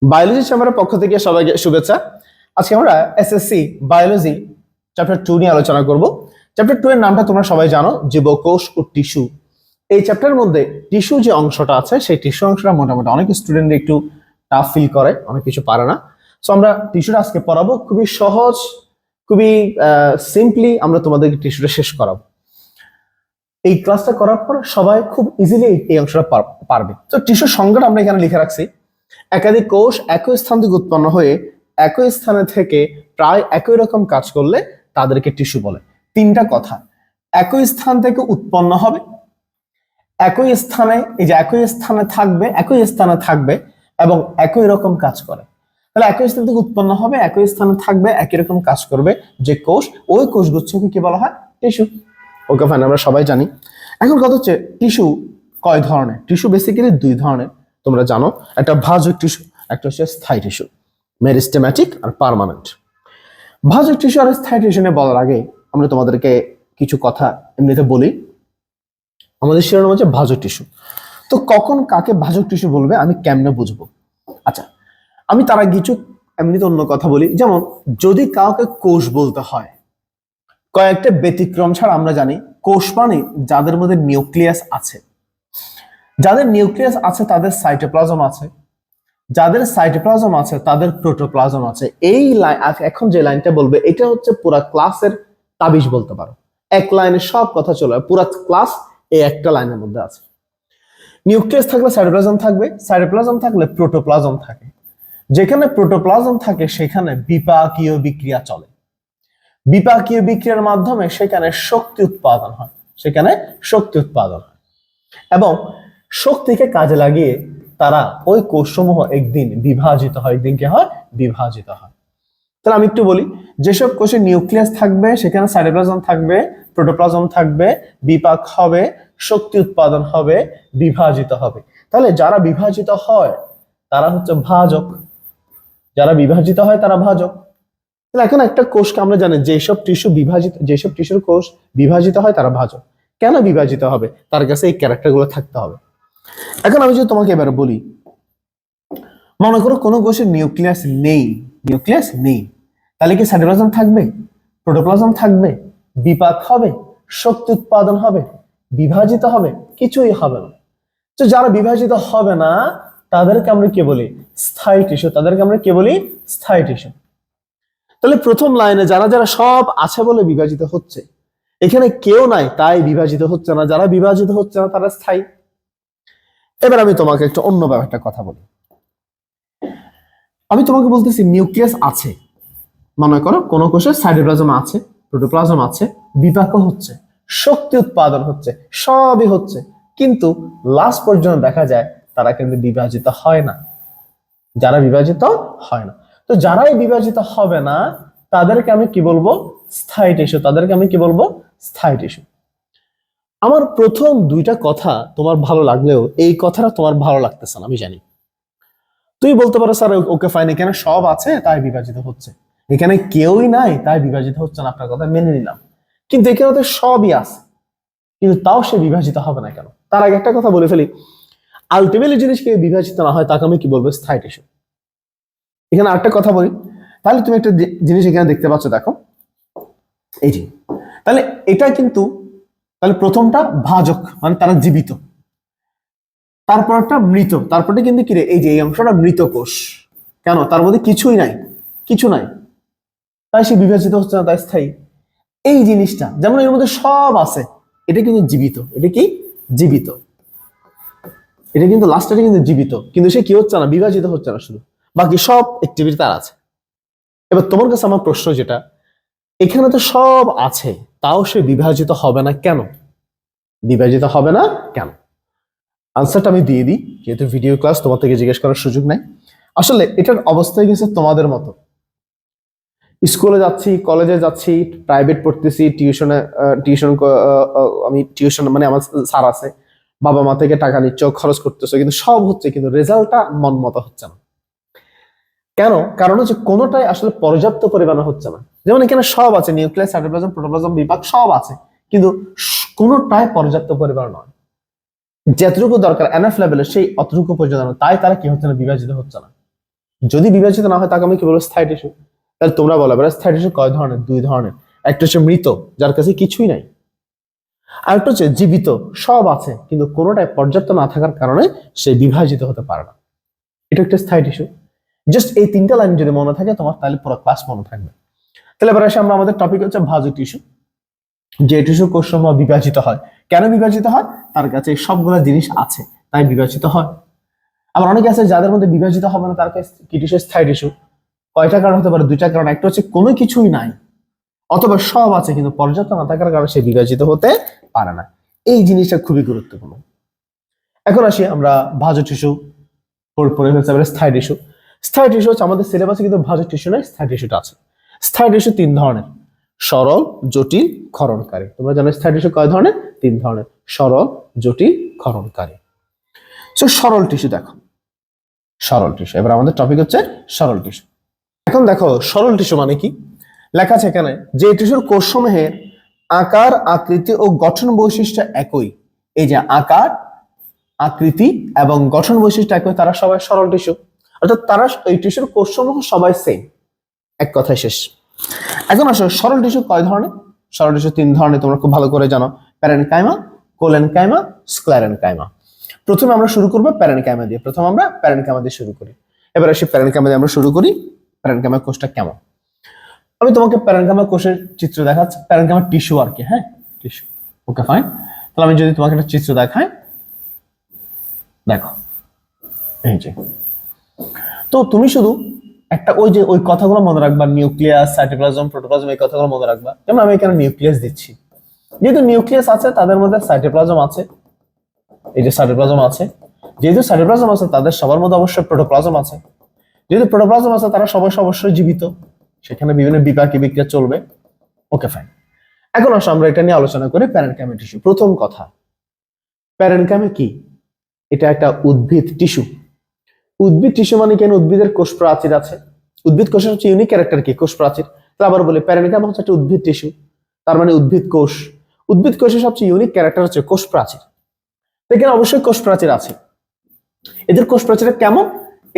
Biology চেম্বারের পক্ষ থেকে সবাইকে শুভেচ্ছা। আজকে আমরা এসএসসি বায়োলজি চ্যাপ্টার 2 নিয়ে আলোচনা করব। চ্যাপ্টার 2 এর নামটা তোমরা সবাই জানো, জীবকোষ ও টিস্যু। এই চ্যাপ্টারের মধ্যে টিস্যু যে অংশটা আছে সেই টিস্যু অংশটা মোটামুটি অনেক স্টুডেন্ট একটু টাফ ফিল করে, অনেক কিছু পারে না। সো আমরা টিস্যুটা আজকে পড়াবো, খুবই সহজ, খুবই সিম্পলি আমরা তোমাদেরকে টিস্যুটা শেষ করাবো। এই ক্লাসটা করার পর সবাই খুব ইজিলি এই অংশটা পারবে। তো টিস্যুর সংজ্ঞাটা আমরা এখানে লিখে রাখছি। একাধিক কোষ একই স্থান থেকে উৎপন্ন হয়ে একই স্থানে থেকে প্রায় একই রকম কাজ করলে তাদেরকে টিস্যু বলে। তিনটা কথা, একই স্থান থেকে উৎপন্ন হবে, একই স্থানে, এই যে একই স্থানে থাকবে এবং একই রকম কাজ করে। তাহলে একই স্থান থেকে উৎপন্ন হবে, একই স্থানে থাকবে, একই রকম কাজ করবে যে কোষ, ওই কোষগুচ্ছকে কি বলা হয়? টিস্যু। ওকে ফাইন, আমরা সবাই জানি। এখন কথা হচ্ছে টিস্যু কয় ধরনের? টিস্যু বেসিক্যালি দুই ধরনের, তোমরা জানো। একটা ভাজক টিস্যু, একটা হচ্ছে স্থায়ী টিস্যু, মেরিস্টেম্যাটিক আর পার্মানেন্ট। ভাজক টিস্যু আর স্থায়ী টিস্যু নিয়ে বলার আগে আমরা তোমাদেরকে কিছু কথা এমনিতে বলি। আমাদের শিরোনাম হচ্ছে ভাজক টিস্যু। তো কখন কাকে ভাজক টিস্যু বলবে, আমি কেমনে বুঝবো? আচ্ছা, আমি তার আগে কিছু এমনিতে অন্য কথা বলি। যেমন যদি কাউকে কোষ বলতে হয়, কয়েকটা ব্যতিক্রম ছাড়া আমরা জানি কোষ মানে যাদের মধ্যে নিউক্লিয়াস আছে। যাদের নিউক্লিয়াস আছে তাদের সাইটোপ্লাজম আছে, যাদের সাইটোপ্লাজম আছে তাদের প্রোটোপ্লাজম আছে। এই লাইন, এখন যে লাইনটা বলবে এটা হচ্ছে পুরো ক্লাসের তাবিজ বলতে পারো। এক লাইনে সব কথা চলে, পুরো ক্লাস এই একটা লাইনের মধ্যে আছে। নিউক্লিয়াস থাকলে সাইটোপ্লাজম থাকবে, সাইটোপ্লাজম থাকলে প্রোটোপ্লাজম থাকে। যেখানে প্রোটোপ্লাজম থাকে সেখানে বিপাকীয় বিক্রিয়া চলে। বিপাকীয় বিক্রিয়ার মাধ্যমে সেখানে শক্তি উৎপাদন হয়, এবং শক্তিকে কাজে লাগিয়ে তারা ওই কোষসমূহ একদিন বিভাজিত হয়। তাহলে আমি একটু বলি, যেসব কোষে নিউক্লিয়াস থাকবে সেখানে সাইটোপ্লাজম থাকবে, প্রোটোপ্লাজম থাকবে, বিপাক হবে, শক্তি উৎপাদন হবে, বিভাজিত হবে। তাহলে যারা বিভাজিত হয় তারা হচ্ছে ভাজক, তাহলে এখন একটা কোষকে আমরা জানি যেসব টিস্যুর কোষ বিভাজিত হয় তারা ভাজক। কেন বিভাজিত হবে? তার কাছে এই ক্যারেক্টারগুলো থাকতে হবে। এখন আমি যদি তোমাকে এবারে বলি, মনে করো কোনো কোষের নিউক্লিয়াস নেই, তাহলে কি সাইটোপ্লাজম থাকবে, প্রোটোপ্লাজম থাকবে, বিপাক হবে, শক্তি উৎপাদন হবে, বিভাজিত হবে? কিছুই হবে না। তো যারা বিভাজিত হবে না তাদেরকে আমরা কি বলি? স্থায়ী টিস্যু। তাহলে প্রথম লাইনে যারা যারা সব আছে বলে বিভাজিত হচ্ছে, এখানে কেউ নাই তাই বিভাজিত হচ্ছে না, যারা বিভাজিত হচ্ছে না তারা স্থায়ী। এবার আমি তোমাকে একটা অন্য ব্যাপারটা কথা বলি। আমি তোমাকে বলতেছি নিউক্লিয়াস আছে, মনে করো কোন কোষে সাইটোপ্লাজম আছে, প্রোটোপ্লাজম আছে, বিপাকও হচ্ছে, শক্তি উৎপাদন হচ্ছে, সবই হচ্ছে, কিন্তু লাস্ট পর্যন্ত দেখা যায় তারা কিন্তু বিভাজিত হয় না। তো যারাই বিভাজিত হবে না তাদেরকে আমি কি বলবো? স্থায়ী টিস্যু। আমার প্রথম দুইটা কথা তোমার ভালো লাগলেও এই কথাটা তোমার ভালো লাগতেছে না, আমি জানি। তুই বলতে পারো স্যার ওকে ফাইন, এখানে সব আছে তাই বিভাজিত হচ্ছে, এখানে কেউই নাই তাই বিভাজিত হচ্ছে না, আপনার কথা মেনে নিলাম, কিন্তু এখানে তো সবই আছে, কিন্তু তাও সে বিভাজিত হবে না কেন? তার আগে একটা কথা বলে ফেলি, আলটিমেটলি জিনিস কেউ বিভাজিত না হয় তাকে আমি কি বলবো? স্থায়ী টিস্যু। এখানে আরেকটা কথা বলি, তাহলে তুমি একটা জিনিস এখানে দেখতে পাচ্ছ, দেখো এই যে, তাহলে এটা কিন্তু, তাহলে প্রথমটা ভাজক মানে তারা জীবিত, তারপরটা মৃত, তারপরটা কিন্তু কি রে? এই যে এই অংশটা মৃত কোষ। কেন? তার মধ্যে কিছু নাই, তাই সে বিভাজিত হচ্ছে না, তাই স্থায়ী। এই জিনিসটা যেমন এর মধ্যে সব আছে, এটা কিন্তু জীবিত, এটা কিন্তু লাস্টে কিন্তু জীবিত, কিন্তু সে কি হচ্ছে না? বিভাজিত হচ্ছে না, শুধু বাকি সব অ্যাক্টিভিটি তার আছে। এবার তোমার কাছে আমার প্রশ্ন যেটা, এখানে তো সব আছে তাও সে বিভাজিত হবে না কেন? আনসারটা আমি দিয়ে দিই, যেহেতু ভিডিও ক্লাস, তোমার থেকে জিজ্ঞেস করার সুযোগ নাই। আসলে এটার অবস্থা গেছে তোমাদের মতো, স্কুলে যাচ্ছি, কলেজে যাচ্ছি, প্রাইভেট পড়তেছি, টিউশন মানে আমার স্যার আছে, বাবা মা থেকে টাকা নিচ্ছ, খরচ করতেছো, কিন্তু সব হচ্ছে, কিন্তু রেজাল্টটা মন মতো হচ্ছে না। কেন? কারণ হচ্ছে কোনোটাই আসলে পর্যাপ্ত পরিমাণে হচ্ছে না। যেমন এখানে সব আছে, নিউক্লিয়াস, সাইটোপ্লাজম, প্রোটোপ্লাজম, বিপাক সব আছে, কিন্তু কোনোটাই পর্যাপ্ত পরিমাণ নয়। যতটুকু দরকার এনাফ লেভেলে সেই অতটুকু পর্যন্ত নয়, তাই তারা কি হচ্ছে না? বিভাজিত হচ্ছে না। যদি বিভাজিত না হয় তাকে আমি কি বলবো? স্থায়ী টিস্যু। তাহলে তোমরা বলো এবার স্থায়ী টিস্যু কয় ধরনের? দুই ধরনের। একটা হচ্ছে মৃত, যার কাছে কিছুই নাই, আর একটা হচ্ছে জীবিত, সব আছে কিন্তু কোনোটাই পর্যাপ্ত না থাকার কারণে সে বিভাজিত হতে পারে না। এটা একটা স্থায়ী টিস্যু। জাস্ট এই তিনটা লাইন যদি মনে থাকে তোমার, তাহলে পুরো ক্লাস মনে থাকবে। তাহলে এবার আসে আমরা আমাদের টপিক হচ্ছে ভাজক টিস্যু। যে টিস্যু কোষসমূহ বিভাজিত হয়। কেন বিভাজিত হয়? তার কাছে সবগুলো জিনিস আছে তাই বিভাজিত হয়। আবার অনেকে আছে যাদের মধ্যে বিভাজিত হবে না, তার কাছে কি টিস্যু? স্থায়ী টিস্যু। কয়টা কারণ হতে পারে? দুইটা কারণ। একটা হচ্ছে কোনো কিছুই নাই, অথবা সব আছে কিন্তু পর্যাপ্ত না থাকার কারণে সে বিভাজিত হতে পারে না। এই জিনিসটা খুবই গুরুত্বপূর্ণ। এখন আসি আমরা ভাজক টিস্যু পড়ে ফেলছি, স্থায়ী টিস্যু। স্থায়ী টিস্যু হচ্ছে আমাদের সিলেবাসে কিন্তু ভাজক টিস্যু নয়, স্থায়ী টিস্যুটা আছে। স্থায়ী টিস্যু তিন ধরনের: সরল, জটিল, ক্ষরণকারী। তোমরা জানো স্থায়ী টিস্যু কয় ধরনের? তিন ধরনের: সরল, জটিল, ক্ষরণকারী। সো সরল টিস্যু দেখো, সরল টিস্যু। এবার আমাদের টপিক হচ্ছে সরল টিস্যু। এখন দেখো সরল টিস্যু মানে কি। লেখা আছে এখানে যে টিস্যুর কোষসমূহের আকার, আকৃতি ও গঠন বৈশিষ্ট্য একই। এই যে আকার, আকৃতি এবং গঠন বৈশিষ্ট্য একই, তারা সবাই সরল টিস্যু। অর্থাৎ তারা এই টিস্যুর কোষসমূহ সবাই সেম, এক কথায় শেষ। এখন আসো সরল টিস্যু কয় ধরনের? সরল টিস্যু তিন ধরনের, তোমরা খুব ভালো করে জানো: প্যারেনকাইমা, কোলেনকাইমা, স্ক্লেরেনকাইমা। প্রথমে আমরা শুরু করবো প্যারেনকাইমা দিয়ে। প্রথম আমরা প্যারেনকাইমা দিয়ে শুরু করি। এবার আসি প্যারেনকাইমা দিয়ে আমরা শুরু করি। প্যারেনকাইমা কোষটা কেমন? আমি তোমাকে প্যারেনকাইমা কোষের চিত্র দেখাচ্ছি, প্যারেনকাইমা টিস্যু আর কি। হ্যাঁ, টিস্যু। Okay fine. তাহলে আমি যদি তোমাকে একটা চিত্র দেখাই, দেখো এই যে। তো তুমি শুধু একটা ওই কথাগুলো মনে রাখবা: নিউক্লিয়াস, সাইটোপ্লাজম, প্রোটোপ্লাজম, এই কথাগুলো মনে রাখবা। যেমন আমি এখানে নিউক্লিয়াস দিচ্ছি, যেহেতু নিউক্লিয়াস আছে তাদের মধ্যে সাইটোপ্লাজম আছে, এই যে সাইটোপ্লাজম আছে। যেহেতু সাইটোপ্লাজম আছে তাদের সবার মধ্যে অবশ্যই প্রোটোপ্লাজম আছে। যেহেতু প্রোটোপ্লাজম আছে তারা সবাই অবশ্যই জীবিত, সেখানে বিভিন্ন বিপাকীয় বিক্রিয়া চলবে। Okay fine. এখন আসো আমরা এটা নিয়ে আলোচনা করি প্যারেনকাইমা টিস্যু। প্রথম কথা, প্যারেনকাইমা কি? এটা একটা উদ্ভিদ টিস্যু। উদ্ভিদ টিস্যু মানে কেন? উদ্ভিদের কোষ প্রাচীর আছে। উদ্ভিদ কোষের হচ্ছে ইউনিক ক্যারেক্টার কি? কোষ প্রাচীর। তো আবার বলি প্যারেনকাইমা হচ্ছে একটা উদ্ভিদ টিস্যু, তার মানে উদ্ভিদ কোষ। উদ্ভিদ কোষের সবচেয়ে ইউনিক ক্যারেক্টার হচ্ছে কোষ প্রাচীর। এখানে অবশ্যই কোষ প্রাচীর আছে। এদের কোষ প্রাচীরটা কেমন?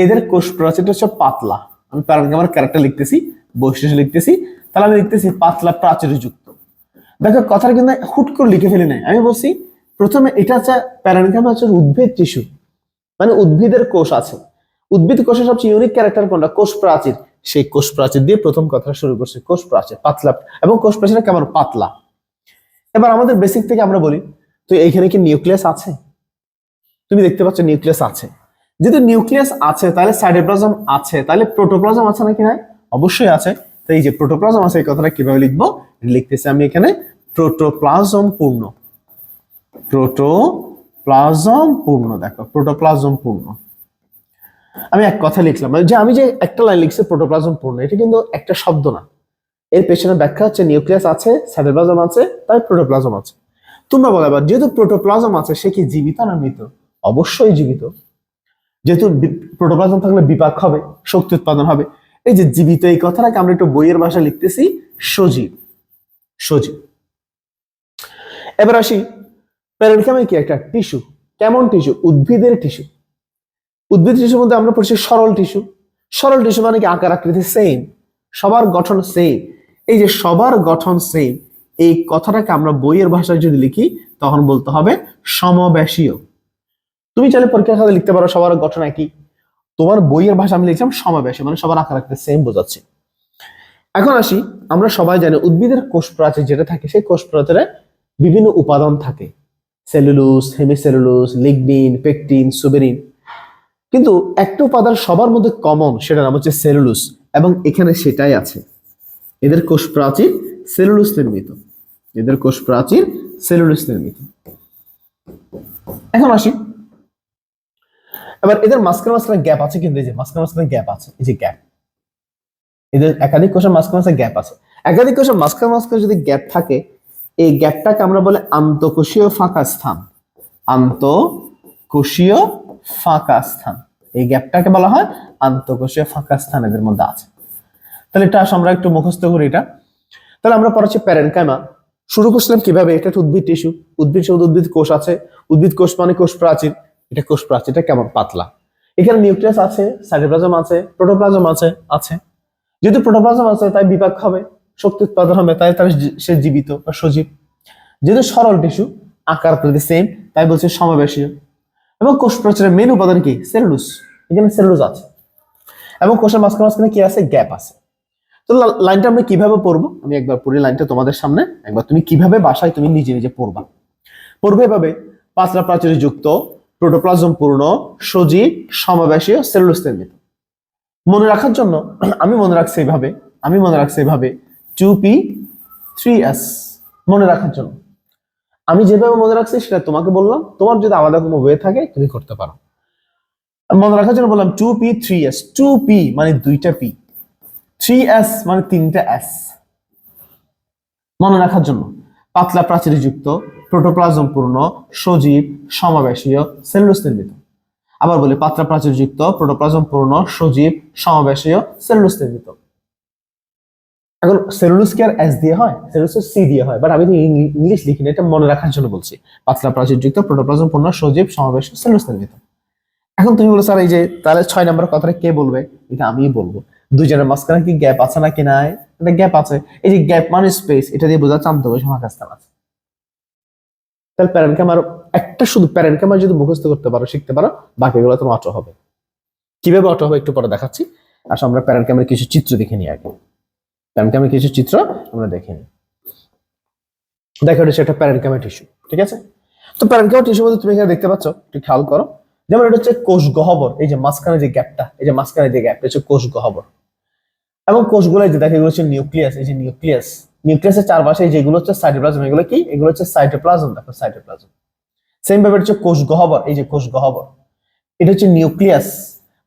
এদের কোষ প্রাচীরটা হচ্ছে পাতলা। আমি প্যারেনকাইমার ক্যারেক্টার লিখতেছি, বৈশিষ্ট্য লিখতেছি, তাহলে আমি লিখতেছি পাতলা প্রাচীরযুক্ত। দেখো কথাটা কিন্তু হুট করে লিখে ফেলি নাই। আমি বলছি প্রথমে এটা হচ্ছে প্যারেনকাইমা হচ্ছে উদ্ভিদ টিস্যু, মানে উদ্ভিদের কোষ আছে। উদ্ভিদ কোষের সবচেয়ে ইউনিক ক্যারেক্টার কোনটা? কোষ প্রাচীর। সেই কোষ প্রাচীর দিয়ে প্রথম কথা শুরু করছে, কোষ প্রাচীর পাতলা। এবং কোষ প্রাচীরটা কেমন? পাতলা। এবার আমাদের বেসিক থেকে আমরা বলি, তো এইখানে কি নিউক্লিয়াস আছে? তুমি দেখতে পাচ্ছ নিউক্লিয়াস আছে। যদি নিউক্লিয়াস আছে তাহলে সাইটোপ্লাজম আছে, তাহলে প্রোটোপ্লাজম আছে নাকি? না, অবশ্যই আছে। তো এই যে প্রোটোপ্লাজম আছে, এই কথাটা কিভাবে লিখবো? লিখতেছি আমি এখানে প্রোটোপ্লাজম পূর্ণ। প্রোটোপ্লাজম পূর্ণ। দেখো প্রোটোপ্লাজম পূর্ণ। আমি এক কথা লিখলাম, যে আমি যে একটা লাইন লিখছি প্রোটোপ্লাজম পূর্ণ, এটা কিন্তু একটা শব্দ না, এর পেছনে ব্যাখ্যা হচ্ছে নিউক্লিয়াস আছে, সাইটোপ্লাজম আছে, তাই প্রোটোপ্লাজম আছে। তোমরা বলো এবার, যেহেতু প্রোটোপ্লাজম আছে সে কি জীবিত না মৃত? অবশ্যই জীবিত। যেহেতু প্রোটোপ্লাজম থাকলে বিপাক হবে, শক্তি উৎপাদন হবে। এই যে জীবিত, এই কথাটাকে আমরা একটু বইয়ের ভাষায় লিখতেছি সজীব। সজীব। এবার আসি প্যারেনকাইমা কি? একটা টিস্যু। কেমন টিস্যু? উদ্ভিদের টিস্যু। উদ্ভিদ টিস্যুর মধ্যে আমরা পড়ছি সরল টিস্যু। সরল টিস্যু মানে কি? আকার আকৃতি সেম, সবার গঠন সেম। এই যে সবার গঠন সেম, এই কথাটাকে আমরা বইয়ের ভাষায় যদি লিখি তখন বলতে হবে সমবেশীয়। তুমি চাইলে পরীক্ষার খাতায় লিখতে পারো সবার গঠন একই, তোমার বইয়ের ভাষা আমি লিখলাম সমবেশীয়, মানে সবার আকার আকৃতি সেম বোঝাচ্ছে। এখন আসি, আমরা সবাই জানি উদ্ভিদের কোষ প্রাচীর যেটা থাকে, সেই কোষ প্রাচীরে বিভিন্ন উপাদান থাকে: cellulose, hemicellulose, lignin, pectin, suberin. কিন্তু একটা উপাদান সবার মধ্যে কমন, সেটার নাম হচ্ছে সেলুলোজ, এবং এখানে সেটাই আছে। এদের কোষ প্রাচীর সেলুলোজ নির্মিত। এদের কোষ প্রাচীর সেলুলোজ নির্মিত। এখন আসি, এবার এদের মাঝখানে গ্যাপ আছে, কিন্তু এই যে মাঝখানে গ্যাপ আছে, এই যে গ্যাপ। এদের একাধিক কোষের মাঝখানে গ্যাপ আছে। একাধিক কোষের মাঝখানে যদি গ্যাপ থাকে, এই গ্যাপটাকে আমরা বলে আন্তঃকোষীয় ফাঁকা স্থান। আন্তঃকোষীয় ফাঁকা স্থান, এই গ্যাপটাকে বলা হয় আন্তঃকোষীয় ফাঁকা স্থান, এদের মধ্যে আছে। তাহলে এটা আমরা একটু মুখস্থ করি এটা। তাহলে আমরা পড়াচ্ছি প্যারেনকাইমা। শুরু করছিলাম কিভাবে? এটা একটা উদ্ভিদ টিস্যু। উদ্ভিদ কোষ আছে। উদ্ভিদ কোষ মানে কোষ প্রাচীর। এটা কোষ প্রাচীরটা কেমন? পাতলা। এখানে নিউক্লিয়াস আছে, সাইটোপ্লাজম আছে, প্রোটোপ্লাজম আছে আছে যেহেতু প্রোটোপ্লাজম আছে তাই বিপাক হবে, শক্তি উৎপাদন হবে, তাই তার সে জীবিত বা সজীব। যেহেতু সরল টিস্যু, আকার প্রতি সেম, তাই বলছে সমাবেশীয়। এবং কোষ প্রাচীরের মেন উপাদান কি? সেলুলোজ। এখানে সেলুলোজ আছে এবং কোষের মাঝখানে মাঝখানে কি আছে? গ্যাপ আছে। তো লাইনটা আমরা কিভাবে পড়বো? আমি একবার পড়ি লাইনটা তোমাদের সামনে, একবার তুমি কিভাবে বাসায় তুমি নিজে নিজে পড়বা। পড়বে এভাবে: পাতলা প্রাচীর যুক্ত, প্রোটোপ্লাজম পূর্ণ, সজীব, সমাবেশীয়, সেলুলোজ নির্মিত। মনে রাখার জন্য আমি মনে রাখছি এইভাবে 2p3s মনে রাখার জন্য। আমি যেভাবে মনে রাখছি সেটা তোমাকে বললাম, তোমার যদি আলাদা কোনো ওয়ে থাকে তুমি করতে পারো। মনে রাখার জন্য বললাম 2p3s, 2p মানে দুইটা p, 3s মানে তিনটা s। মনে রাখার জন্য পাতলা প্রাচীর যুক্ত, প্রোটোপ্লাজম পূর্ণ, সজীব, সমাবেশীয়, সেলুলোজ নির্মিত। আবার বলি, পাতলা প্রাচীর যুক্ত, প্রোটোপ্লাজম পূর্ণ, সজীব, সমাবেশীয়, সেলুলোজ নির্মিত। এখন সেলুলোজ কি আর এস দিয়ে হয়? সেলুলোজ সি দিয়ে হয়, বাট আমি তো ইংলিশ লিখিনি, এটা মনে রাখার জন্য বলছি। পাতলা প্রাচীর যুক্ত, প্রোটোপ্লাজম পূর্ণ, সজীব, সমাবেশীয়, সেলুলোজ নির্মিত। এখন তুমি বলো স্যার এই যে তাহলে 6 নম্বর কথাটা কে বলবে? এটা আমিই বলবো। দুইজনের মাঝখানে কি গ্যাপ আছে নাকি নাই? এটা গ্যাপ আছে। এই যে গ্যাপ মানে স্পেস, এটা দিয়ে বোঝা চান্তকোষ মহাকাশস্থান আছে। তাহলে প্যারেনকাইমা, একটা শুধু প্যারেনকাইমা যদি মুখস্থ করতে পারো, শিখতে পারো, বাকিগুলো তোমার অটো হবে। কিভাবে অটো হবে একটু পরে দেখাচ্ছি। আসলে আমরা প্যারেনকাইমার কিছু চিত্র দেখে নিই আগে। প্যারেনকাইমার কিছু চিত্র আমরা দেখে নিই। দেখো এটা হচ্ছে একটা প্যারেনকাইমা টিস্যু, ঠিক আছে? তো প্যারেনকাইমা টিস্যুর মধ্যে তুমি এখানে দেখতে পাচ্ছ, একটু খেয়াল করো। যেমন এটা হচ্ছে কোষ গহ্বর, এই যে মাঝখানে যে গ্যাপটা, এই যে মাঝখানে যে গ্যাপটা হচ্ছে কোষ গহ্বর। এবং কোষগুলো যে দেখো এগুলো হচ্ছে নিউক্লিয়াস, এই যে নিউক্লিয়াস, নিউক্লিয়াসের চারপাশে যেগুলো হচ্ছে সাইটোপ্লাজম, এগুলো কি? এগুলো হচ্ছে সাইটোপ্লাজম। দেখো সাইটোপ্লাজম। সেম ভাবে হচ্ছে কোষ গহ্বর, এই যে কোষ গহ্বর, এটা হচ্ছে নিউক্লিয়াস,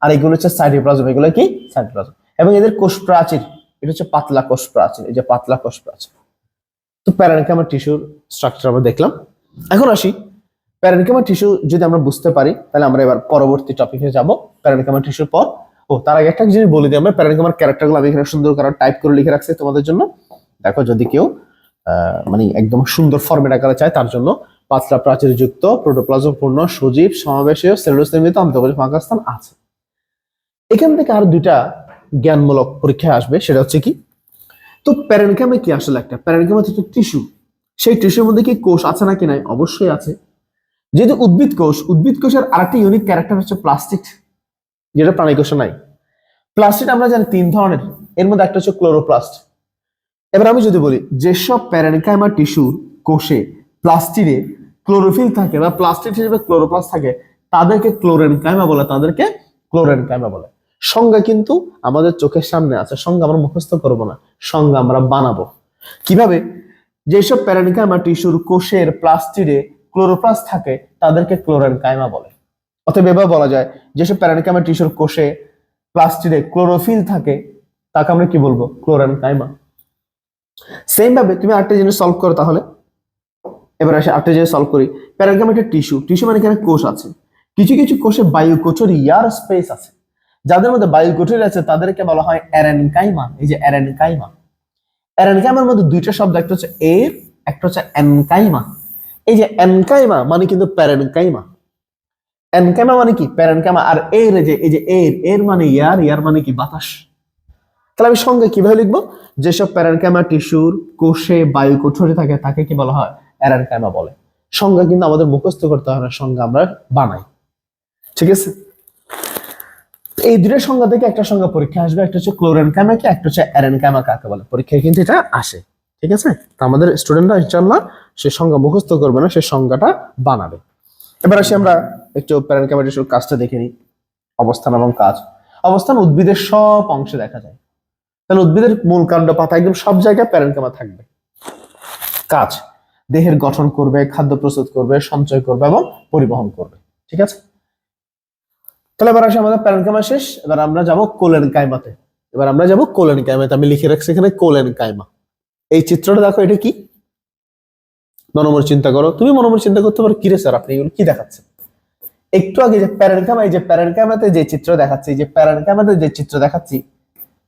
আর এগুলো হচ্ছে সাইটোপ্লাজম, এগুলো কি? সাইটোপ্লাজম। এবং এদের কোষ প্রাচীর, এটা হচ্ছে পাতলা কোষ প্রাচীর, এই যে পাতলা কোষ প্রাচীর। তো প্যারেনকাইমা টিস্যুর স্ট্রাকচার আমরা দেখলাম। এখন আসি, প্যারেনকাইমা টিস্যু যদি আমরা বুঝতে পারি, তাহলে আমরা এবার পরবর্তী টপিকে যাব প্যারেনকাইমা টিস্যুর পর। তার আগে একটা জিনিস বলে দিই, আমরা প্যারেনকাইমার ক্যারেক্টারগুলো আমি এখানে সুন্দর করে টাইপ করে লিখে রাখছি তোমাদের জন্য। দেখো যদি কেউ মানে একদম সুন্দর ফরম্যাট আকারে চায়, তার জন্য পাতলা প্রাচীর যুক্ত, প্রোটোপ্লাজম পূর্ণ, সজীব, সমাবেশীয়, সেলুলোজ নির্মিত, আন্তঃকোষ মহাকাশস্থান আছে। এখান থেকে আর দুইটা জ্ঞানমূলক পরীক্ষা আসবে, সেটা হচ্ছে কি? তো প্যারেনকাইমা কি আসলে? একটা প্যারেনকাইমা হচ্ছে টিস্যু, সেই টিস্যুর মধ্যে কি কোষ আছে নাকি নাই? অবশ্যই আছে। যেহেতু উদ্ভিদ কোষের আরেকটা ইউনিক ক্যারেক্টার হচ্ছে প্লাস্টিড, যেটা প্রাণী কোষে নাই। প্লাস্টিড আমরা জানি 3 ধরনের, এর মধ্যে একটা হচ্ছে ক্লোরোপ্লাস্ট। এবার আমি যদি বলি, যেসব প্যারেনকাইমা টিস্যুর কোষে প্লাস্টিডে ক্লোরোফিল থাকে বা প্লাস্টিড হিসেবে ক্লোরোপ্লাস্ট থাকে, তাদেরকে ক্লোরেনকাইমা বলে, তাদেরকে ক্লোরেনকাইমা বলে। সংজ্ঞা কিন্তু আমাদের চোখের সামনে আছে, সংজ্ঞা আমরা মুখস্থ করব না, সংজ্ঞা আমরা বানাবো। কিভাবে? যেসব প্যারেনকাইমা টিস্যুর কোষের প্লাস্টিডে ক্লোরোপ্লাস্ট থাকে, তাদেরকে ক্লোরেনকাইমা বলে। অতএব এভাবে বলা যায়, যেসব প্যারেনকাইমা টিস্যুর কোষে প্লাস্টিডে ক্লোরোফিল থাকে, তাকে আমরা কি বলবো? ক্লোরেনকাইমা। সেম ভাবে তুমি আরেকটা জিনিস সলভ করো তাহলে। এবার আসে আরেকটা জিনিস সলভ করি। প্যারেনকাইমা একটা টিস্যু মানে এখানে কোষ আছে, কিছু কিছু কোষে বায়ুকোঠরি ইয়ার স্পেস আছে। যাদের মধ্যে বায়ুকোঠরি আছে তাদেরকে বলা হয় অ্যারেনকাইমা। এই যে অ্যারেনকাইমা, অ্যারেনকাইমার মধ্যে দুইটা শব্দ, একটা হচ্ছে এর, একটা হচ্ছে এনকাইমা। এই যে এনকাইমা মানে কিন্তু প্যারেনকাইমা। এনকাইমা মানে কি? প্যারেনকাইমা। আর এর যে এই যে এর মানে ইয়ার মানে কি? বাতাস। তাহলে আমি সঙ্গে কিভাবে লিখবো? যেসব প্যারেনকাইমা টিস্যুর কোষে বায়ুকোঠরি থাকে, তাকে কি বলা হয়? অ্যারেনকাইমা বলে। সংজ্ঞা কিন্তু আমাদের মুখস্থ করতে হয় না, সংজ্ঞা আমরা বানাই। ঠিক আছে? এই দুটো সংজ্ঞা থেকে একটা সংজ্ঞা পরীক্ষা আসবে, একটা হচ্ছে ক্লোরেনকাইমা কি, একটা হচ্ছে অ্যারেনকাইমা কাকে বলে। পরীক্ষায় কিন্তু এটা আসে। ঠিক আছে? তো আমাদের স্টুডেন্টরা ইনশাআল্লাহ সে সংজ্ঞা মুখস্থ করবে না, সে সংজ্ঞাটা বানাবে। এবার আসি আমরা একটু প্যারেনকাইমা টিস্যুর কাজটা দেখে নিই। অবস্থান এবং কাজ। অবস্থান উদ্ভিদের সব অংশে দেখা যায়, তাহলে উদ্ভিদের মূল কাণ্ড, পাতা, একদম সব জায়গায় প্যারেনকাইমা থাকবে। কাজ: দেহের গঠন করবে, খাদ্য প্রস্তুত করবে, সঞ্চয় করবে এবং পরিবহন করবে। ঠিক আছে? তাহলে এবার আসে আমাদের প্যারেনকাইমা শেষ, এবার আমরা যাব কোলেনকাইমাতে। আমি লিখে রাখছি এখানে কোলেনকাইমা। এই চিত্রটা দেখো, এটা কি? মনোমর চিন্তা করো, তুমি মনোমর চিন্তা করতে পারো, কি রে স্যার আপনি এগুলো কি দেখাচ্ছেন? একটু আগে যে প্যারেনকাইমা, এই যে প্যারেনকাইমাতে যে চিত্র দেখাচ্ছি, এই যে প্যারেনকাইমাতে যে চিত্র দেখাচ্ছি,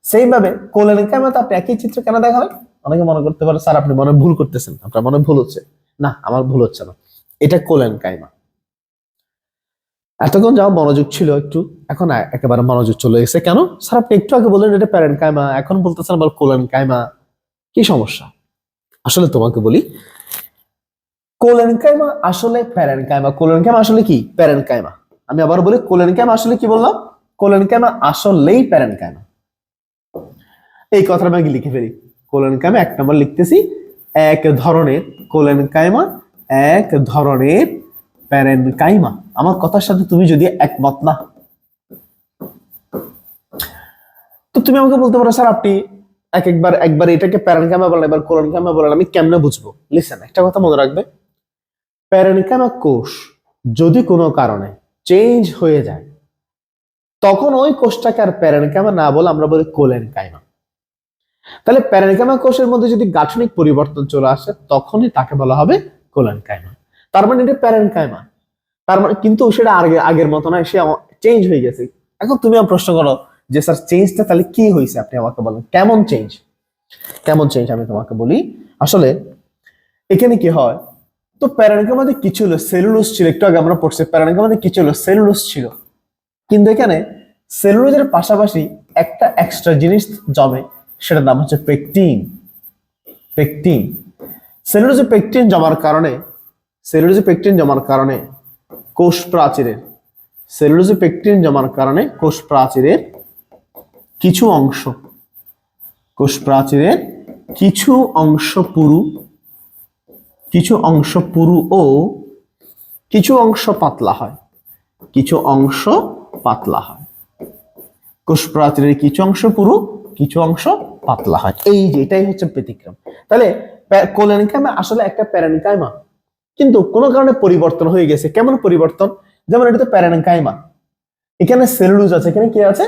সেইভাবে কোলেনকাইমাতে আপনি একই চিত্র কেন দেখাবেন? অনেকে মনে করতে পারে স্যার আপনি মনে ভুল করতেছেন, আপনার মনে ভুল হচ্ছে। না, আমার ভুল হচ্ছে না, এটা কোলেনকাইমা। এতক্ষণ যা মনোযোগ ছিল একটু, এখন একেবারে মনোযোগ চলে গেছে কেন? স্যার আপনি একটু আগে বললেন এটা প্যারেনকাইমা, এখন বলতেছেন আবার কোলেনকাইমা, কি সমস্যা? আসলে তোমাকে বলি, কোলেনকাইমা আসলে প্যারেনকাইমা, কোলেনকাইমা আসলে কি? প্যারেনকাইমা। আমি আবার বলি, কোলেনকাইমা আসলে কি বললাম? কোলেনকাইমা আসলেই প্যারেনকাইমা। এই কথাটা আমি লিখে ফেলি। কোলেনকাইমা 1 নম্বর লিখতেছি, এক ধরনের কোলেনকাইমা, এক ধরনের প্যারেনকাইমা। আমার কথার সাথে তুমি যদি একমত না, তো তুমি আমাকে বলতে পারো স্যার আপনি একবার এটাকে প্যারেনকাইমা বলেন, এবার কোলেনকাইমা বলেন, আমি কেমনে বুঝবো? লিসেন, একটা কথা মনে রাখবে, প্যারেনকাইমা কোষ যদি কোনো কারণে চেঞ্জ হয়ে যায়, তখন ওই কোষটাকে আর প্যারেনকাইমা না বলে আমরা বলি কোলেনকাইমা। তাহলে প্যারেনকাইমা কোষের মধ্যে যদি গাঠনিক পরিবর্তন চলে আসে, তখনই তাকে বলা হবে কোলেনকাইমা। তার মানে এটা প্যারেনকাইমা, তার মানে কিন্তু সেটা আগের মতো নয়, সে চেঞ্জ হয়ে গেছে। এখন তুমি আমার প্রশ্ন করো যে স্যার চেঞ্জটা তাহলে কি হয়েছে, আপনি আমাকে বলেন কেমন চেঞ্জ? কেমন চেঞ্জ আমি তোমাকে বলি। আসলে এখানে কি হয়, তো প্যারেনকাইমাতে কি ছিল? সেলুলোজ ছিল। একটু আগে আমরা পড়ছি প্যারেনকাইমাতে কি ছিল? সেলুলোজ ছিল। কিন্তু এখানে সেলুলোজের পাশাপাশি একটা এক্সট্রা জিনিস জমে, সেটার নাম হচ্ছে পেকটিন। পেকটিন, সেলুলোজে পেকটিন জমার কারণে, সেলুলোজে পেকটিন জমার কারণে কোষ প্রাচীরের, সেলুলোজে পেকটিন জমার কারণে কোষ প্রাচীরের কিছু অংশ, কোষ প্রাচীরের কিছু অংশ পুরু, কিছু অংশ পুরু ও কিছু অংশ পাতলা হয়, কিছু অংশ পাতলা হয়। কোষ প্রাচীরের কিছু অংশ পুরু, কিছু অংশ পাতলা হয়। এই যে এটাই হচ্ছে ব্যতিক্রম। তাহলে কোলেনকাইমা আসলে একটা প্যারেনকাইমা, কিন্তু কোনো কারণে পরিবর্তন হয়ে গেছে। কেমন পরিবর্তন? যেমন এটা তো প্যারেনকাইমা, এখানে সেলুলোজ আছে, এখানে কি আছে,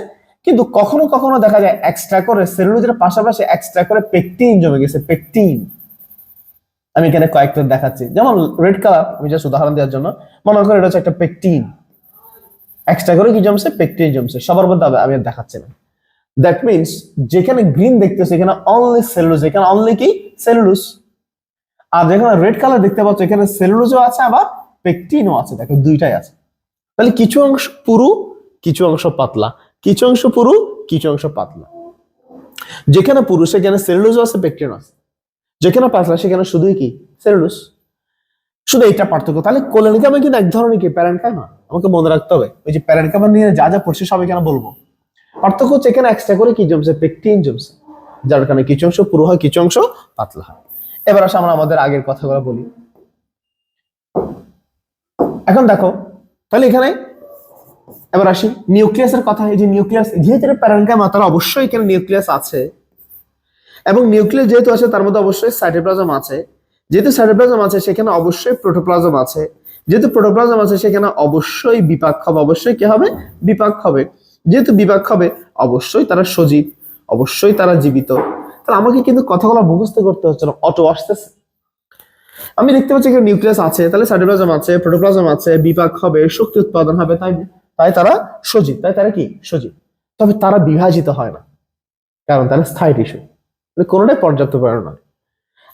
কিন্তু কখনো কখনো দেখা যায় এক্সট্রা করে সেলুলোজের পাশাপাশি এক্সট্রা করে পেকটিন জমে গেছে। পেকটিন আমি এখানে কয়েকটা দেখাচ্ছি, যেমন রেড কালার, আমি জাস্ট উদাহরণ দেওয়ার জন্য, মনে করো এটা হচ্ছে একটা পেকটিন, এক্সট্রা করে কি জমছে? পেকটিন জমছে। সবার মধ্যে আমি আর দেখাচ্ছি না। দ্যাট মিনস যেখানে গ্রিন দেখতেছে এখানে অনলি সেলুলোজ, এখানে অনলি কি? সেলুলোজ। আর যেখানে রেড কালার দেখতে পাচ্ছ এখানে সেলুলোজও আছে আবার পেকটিনও আছে, দেখো দুইটাই আছে। তাহলে কিছু অংশ পুরু, কিছু অংশ পাতলা, কিছু অংশ পুরু, কিছু অংশ পাতলা। যেখানে পুরু সেখানে সেলুলোজ আছে, পেকটিন আছে। যেখানে পাতলা সেখানে শুধুই কি? সেলুলোজ। শুধু এইটা পার্থক্য। তাহলে কোলেনকাইমা কিন্তু এক ধরনের কি? প্যারেনকাইমা। আমাকে মনে রাখতে হবে, ওই যে প্যারেনকাইমা নিয়ে যা যা পড়ছে সব এখানে বলবো। পার্থক্য হচ্ছে এখানে এক্সট্রা করে কি জমছে? পেকটিন জমছে, যার কারণে কিছু অংশ পুরু হয়, কিছু অংশ পাতলা হয়। এবার আসলে আমরা আমাদের আগের কথাগুলো বলি। এখন দেখো, তাহলে এখানে এবার আসি নিউক্লিয়াসের কথা। এই যে নিউক্লিয়াস, যেহেতু প্যারেনকাইমা তার অবশ্যই এখানে নিউক্লিয়াস আছে, এবং নিউক্লিয়াস যেহেতু আছে তার মধ্যে অবশ্যই সাইটোপ্লাজম আছে। যেহেতু সাইটোপ্লাজম আছে সেখানে অবশ্যই প্রোটোপ্লাজম আছে। যেহেতু প্রোটোপ্লাজম আছে সেখানে অবশ্যই বিপাক হবে, অবশ্যই কি হবে? বিপাক হবে। যেহেতু বিপাক হবে অবশ্যই তারা সজীব, অবশ্যই তারা জীবিত। তাহলে আমাকে কিন্তু কথাগুলো মুখস্থ করতে হচ্ছে না, অটো আসতেছে। আমি দেখতে পাচ্ছি এখানে নিউক্লিয়াস আছে, তাহলে সাইটোপ্লাজম আছে, প্রোটোপ্লাজম আছে, বিপাক হবে, শক্তি উৎপাদন হবে, তাই তাই তারা সজীব, তাই তারা কি? সজীব। তবে তারা বিভাজিত হয় না, কারণ তারা স্থায়ী টিস্যু, কোনোটাই পর্যাপ্ত পরিমাণ নয়।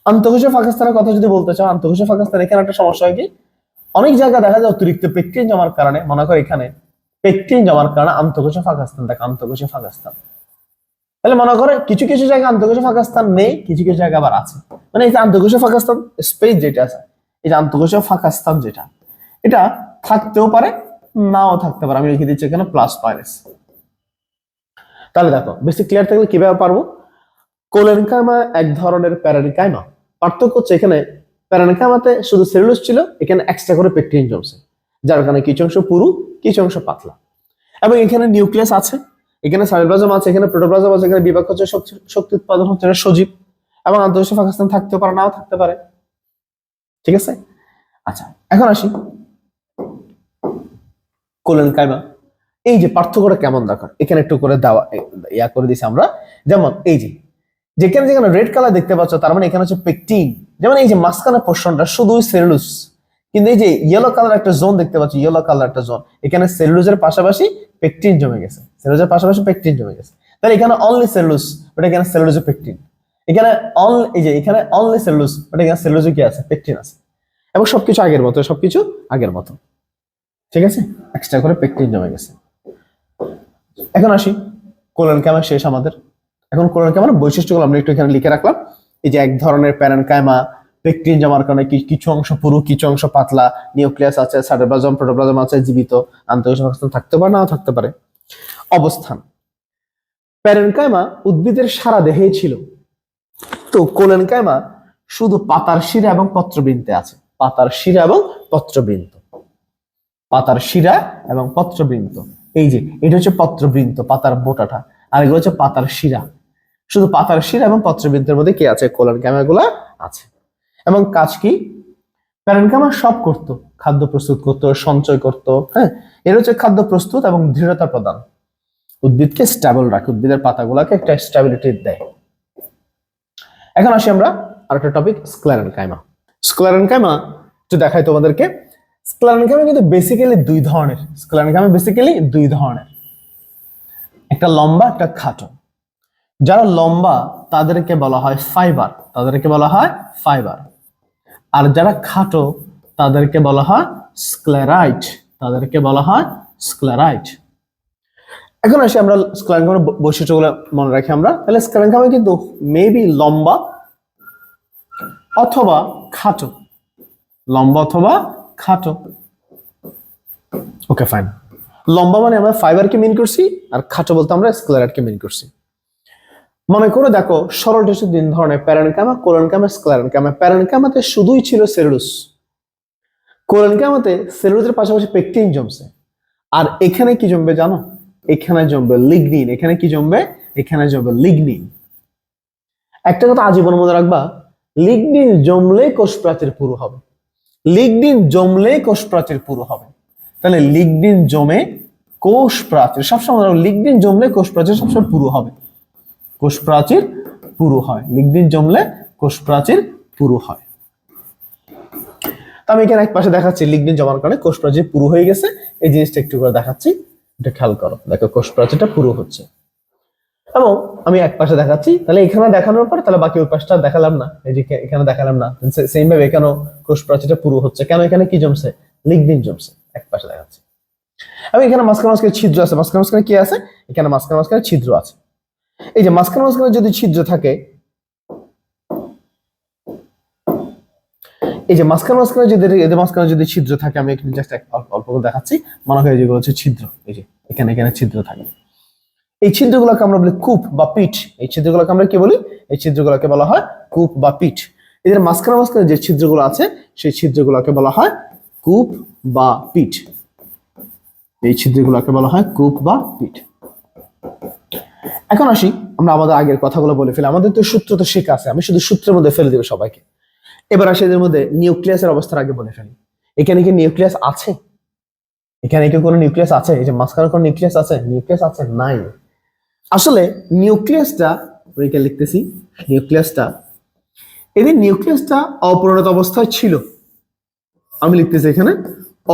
আন্তঃকোষীয় ফাঁকস্থানের কথা যদি বলতে চাও, আন্তঃকোষীয় ফাঁকস্থান এখানে একটা সমস্যা হয় কি, অনেক জায়গায় দেখা যায় অতিরিক্ত পেকটিন জমার কারণে, মনে করো এখানে পেকটিন জমার কারণে আন্তঃকোষীয় ফাঁকস্থান থাকে, আন্তঃকোষীয় ফাঁকস্থান। তাহলে মনে করো কিছু কিছু জায়গায় আন্তঃকোষীয় ফাঁকস্থান নেই, কিছু কিছু জায়গায় আবার আছে। মানে এই যে আন্তঃকোষীয় ফাঁকস্থান স্পেস যেটা আছে, এই যে আন্তঃকোষীয় ফাঁকস্থান যেটা, এটা থাকতেও পারে, নাও থাকতে পারে। আমি লিখে দিচ্ছি এখানে প্লাস মাইনাস। তাহলে দেখো বেশি ক্লিয়ার থাকলে কিভাবে পারবো? কোলেনকাইমা এক ধরনের প্যারেনকাইমা। পার্থক্য হচ্ছে এখানে প্যারেনকাইমাতে শুধু সেলুলোজ ছিল, এখানে এক্সট্রা করে পেকটিন জমছে, যার কারণে কিছু অংশ পুরু, কিছু অংশ পাতলা। এবং এখানে নিউক্লিয়াস আছে, এখানে সাইটোপ্লাজম আছে, এখানে প্রোটোপ্লাজম আছে, এখানে বিপাক হচ্ছে, শক্তি উৎপাদন হচ্ছে, সজীব। এবং আন্তঃকোষীয় ফাঁকস্থান থাকতেও পারে, নাও থাকতে পারে। ঠিক আছে? আচ্ছা, এখন আসি কোলেনকাইমা। এই যে পার্থক্যটা কেমন দেখো, এখানে একটু করে দেওয়া ইয়া করে দিছি আমরা। যেমন এই যে যেখানে যেখানে রেড কালার দেখতে পাচ্ছ তার মানে এখানে হচ্ছে পেকটিন। যেমন এই যে মাঝখানে পোর্শনটা শুধুই সেলুলোজ, কিন্তু এই যে ইয়েলো কালার একটা জোন দেখতে পাচ্ছ, ইয়েলো কালার একটা জোন, এখানে সেলুলোজের পাশাপাশি পেকটিন জমে গেছে, সেলুলোজের পাশাপাশি পেকটিন জমে গেছে। তাহলে এখানে অনলি সেলুলোজ, ওটা এখানে সেলুলোজে পেকটিন। এখানে অনলি, এই যে এখানে অনলি সেলুলোজ, ওটা এখানে সেলুলোজে কি আছে? পেকটিন আছে। এবং সবকিছু আগের মতো, সবকিছু আগের মতো। ঠিক আছে, এক্সট্রা করে পেকটিন জমে গেছে। এখন আসি কোলেনকাইমা শেষ আমাদের। এখন কোলেনকাইমার বৈশিষ্ট্যগুলো আমরা একটু এখানে লিখে রাখলাম। এই যে এক ধরনের প্যারেনকাইমা, পেকটিন জমার কারণে কিছু অংশ পুরু, কিছু অংশ পাতলা, নিউক্লিয়াস আছে, সাইটোপ্লাজম প্রোটোপ্লাজম আছে, জীবিত, আন্তঃকোষীয় সংস্থান থাকতে পারে, নাও থাকতে পারে। অবস্থান, প্যারেনকাইমা উদ্ভিদের সারা দেহেই ছিল, তো কোলেনকাইমা শুধু পাতার শিরা এবং পত্রবৃন্তে আছে। পাতার শিরা এবং পত্রবৃন্ত, পাতার শিরা এবং পত্রবৃন্ত, এই যে এটা হচ্ছে পত্রবৃন্ত, পাতার বোটাটা, আর এগুলো হচ্ছে পাতার শিরা। শুধু পাতার শিরা এবং পত্রবৃন্তের মধ্যে কি আছে? কোলেনকাইমা গুলা আছে। এবং কাজ কি? প্যারেনকাইমা সব করতো, খাদ্য প্রস্তুত করতো, সঞ্চয় করতো, হ্যাঁ, এর হচ্ছে খাদ্য প্রস্তুত এবং দৃঢ়তা প্রদান, উদ্ভিদকে স্টেবল রাখে, উদ্ভিদের পাতাগুলোকে একটা স্টেবিলিটি দেয়। এখন আসি আমরা আরেকটা টপিক, স্ক্লেরেনকাইমা। স্ক্লেরেনকাইমা একটু দেখাই তোমাদেরকে। স্ক্লেরেনকাইমা কিন্তু বেসিক্যালি দুই ধরনের। স্ক্লেরেনকাইমা বেসিক্যালি দুই ধরনের, একটা লম্বা, একটা খাটো। যারা লম্বা তাদেরকে বলা হয় ফাইবার, তাদেরকে বলা হয় ফাইবার। আর যারা খাটো তাদেরকে বলা হয় স্ক্লেরাইট, তাদেরকে বলা হয় স্ক্লেরাইট। এখন আসি আমরা স্ক্লেরেনকাইমার বৈশিষ্ট্যগুলো মনে রাখি আমরা। তাহলে স্ক্লেরেনকাইমা কিন্তু মেবি লম্বা অথবা খাটো, লম্বা অথবা খাটো। Okay fine. লম্বা মানে আমরা ফাইবারকে মিন করছি, আর খাটো বলতে আমরা স্ক্লেরাইটকে মিন করছি। মনে করে দেখো, সরল টিস্যু তিন ধরনের, প্যারেনকাইমা, কোলেনকাইমা, স্ক্লেরেনকাইমা। প্যারেনকাইমাতে শুধুই ছিল সেলুলোজ, কোলেনকাইমাতে সেলুলোজের পাশাপাশি পেকটিন জমছে। আর এখানে কি জমবে জানো? এখানে জমবে লিগনিন। এখানে কি জমবে? এখানে জমবে লিগনিন। একটা কথা আজীবন মনে রাখবা, লিগনিন জমলে কোষ প্রাচীর পুরু হবে, লিগনিন জমলে কোষ প্রাচীর পুরু হবে। তাহলে লিগনিন জমে কোষ প্রাচীর সবসময়, লিগনিন জমলে কোষ প্রাচীর সবসময় পুরু হবে, কোষ প্রাচীর পুরু হয়, লিগনিন জমলে কোষ প্রাচীর পুরু হয়। আমি এখানে এক পাশে দেখাচ্ছি লিগনিন জমার কারণে কোষ প্রাচীর পুরু হয়ে গেছে, এই জিনিসটা একটু করে দেখাচ্ছি, এটা খেয়াল করো। দেখো কোষ প্রাচীরটা পুরু হচ্ছে, এবং আমি এক পাশে দেখাচ্ছি। তাহলে এখানে দেখানোর পর তাহলে বাকি ওই পাশটা দেখালাম না, এই যে এখানে দেখালাম না। সেম ভাবে এখানেও কোষ প্রাচীরটা পুরু হচ্ছে, কেন? এখানে কি জমছে? লিগনিন জমছে। এক পাশে দেখাচ্ছি। এবং এখানে মাঝখানে মাঝখানে ছিদ্র আছে, মাঝখানে মাঝখানে কি আছে? এখানে মাঝখানে মাঝখানে ছিদ্র আছে। এই যে মাঝখানে মাঝখানে যদি ছিদ্র থাকে, এই যে মাঝখানে মাঝখানে যদি এদের মাঝখানে যদি ছিদ্র থাকে, আমি একটু জাস্ট অল্প করে দেখাচ্ছি, মনে হয় যেগুলো হচ্ছে ছিদ্র। এই যে এখানে এখানে ছিদ্র থাকে, এই ছিদ্রগুলোকে আমরা বলি কূপ বা পিঠ। এই ছিদ্রগুলোকে আমরা কি বলি? এই ছিদ্রগুলোকে বলা হয় কূপ বা পিঠ। এদের মাঝখানে মাঝখানে যে ছিদ্রগুলো আছে, সেই ছিদ্রগুলোকে বলা হয় কূপ বা পিঠ। এই ছিদ্রগুলোকে বলা হয় কূপ বা পিঠ। এখন আসি আমরা আমাদের আগের কথাগুলো বলে ফেলি, আমাদের তো সূত্র তো শেখা আছে, আমি শুধু সূত্রের মধ্যে ফেলে দেবো সবাইকে। এবার আসি এদের মধ্যে নিউক্লিয়াসের অবস্থার আগে বলে ফেলি। এখানে কি নিউক্লিয়াস আছে? এখানে কি কোনো নিউক্লিয়াস আছে? এই যে মাঝখানে কোনো নিউক্লিয়াস আছে? নিউক্লিয়াস আছে? নাই। আসলে নিউক্লিয়াসটা, এখানে লিখতেছি নিউক্লিয়াসটা, এদের নিউক্লিয়াসটা অপরিণত অবস্থায় ছিল। আমি লিখতেছি এখানে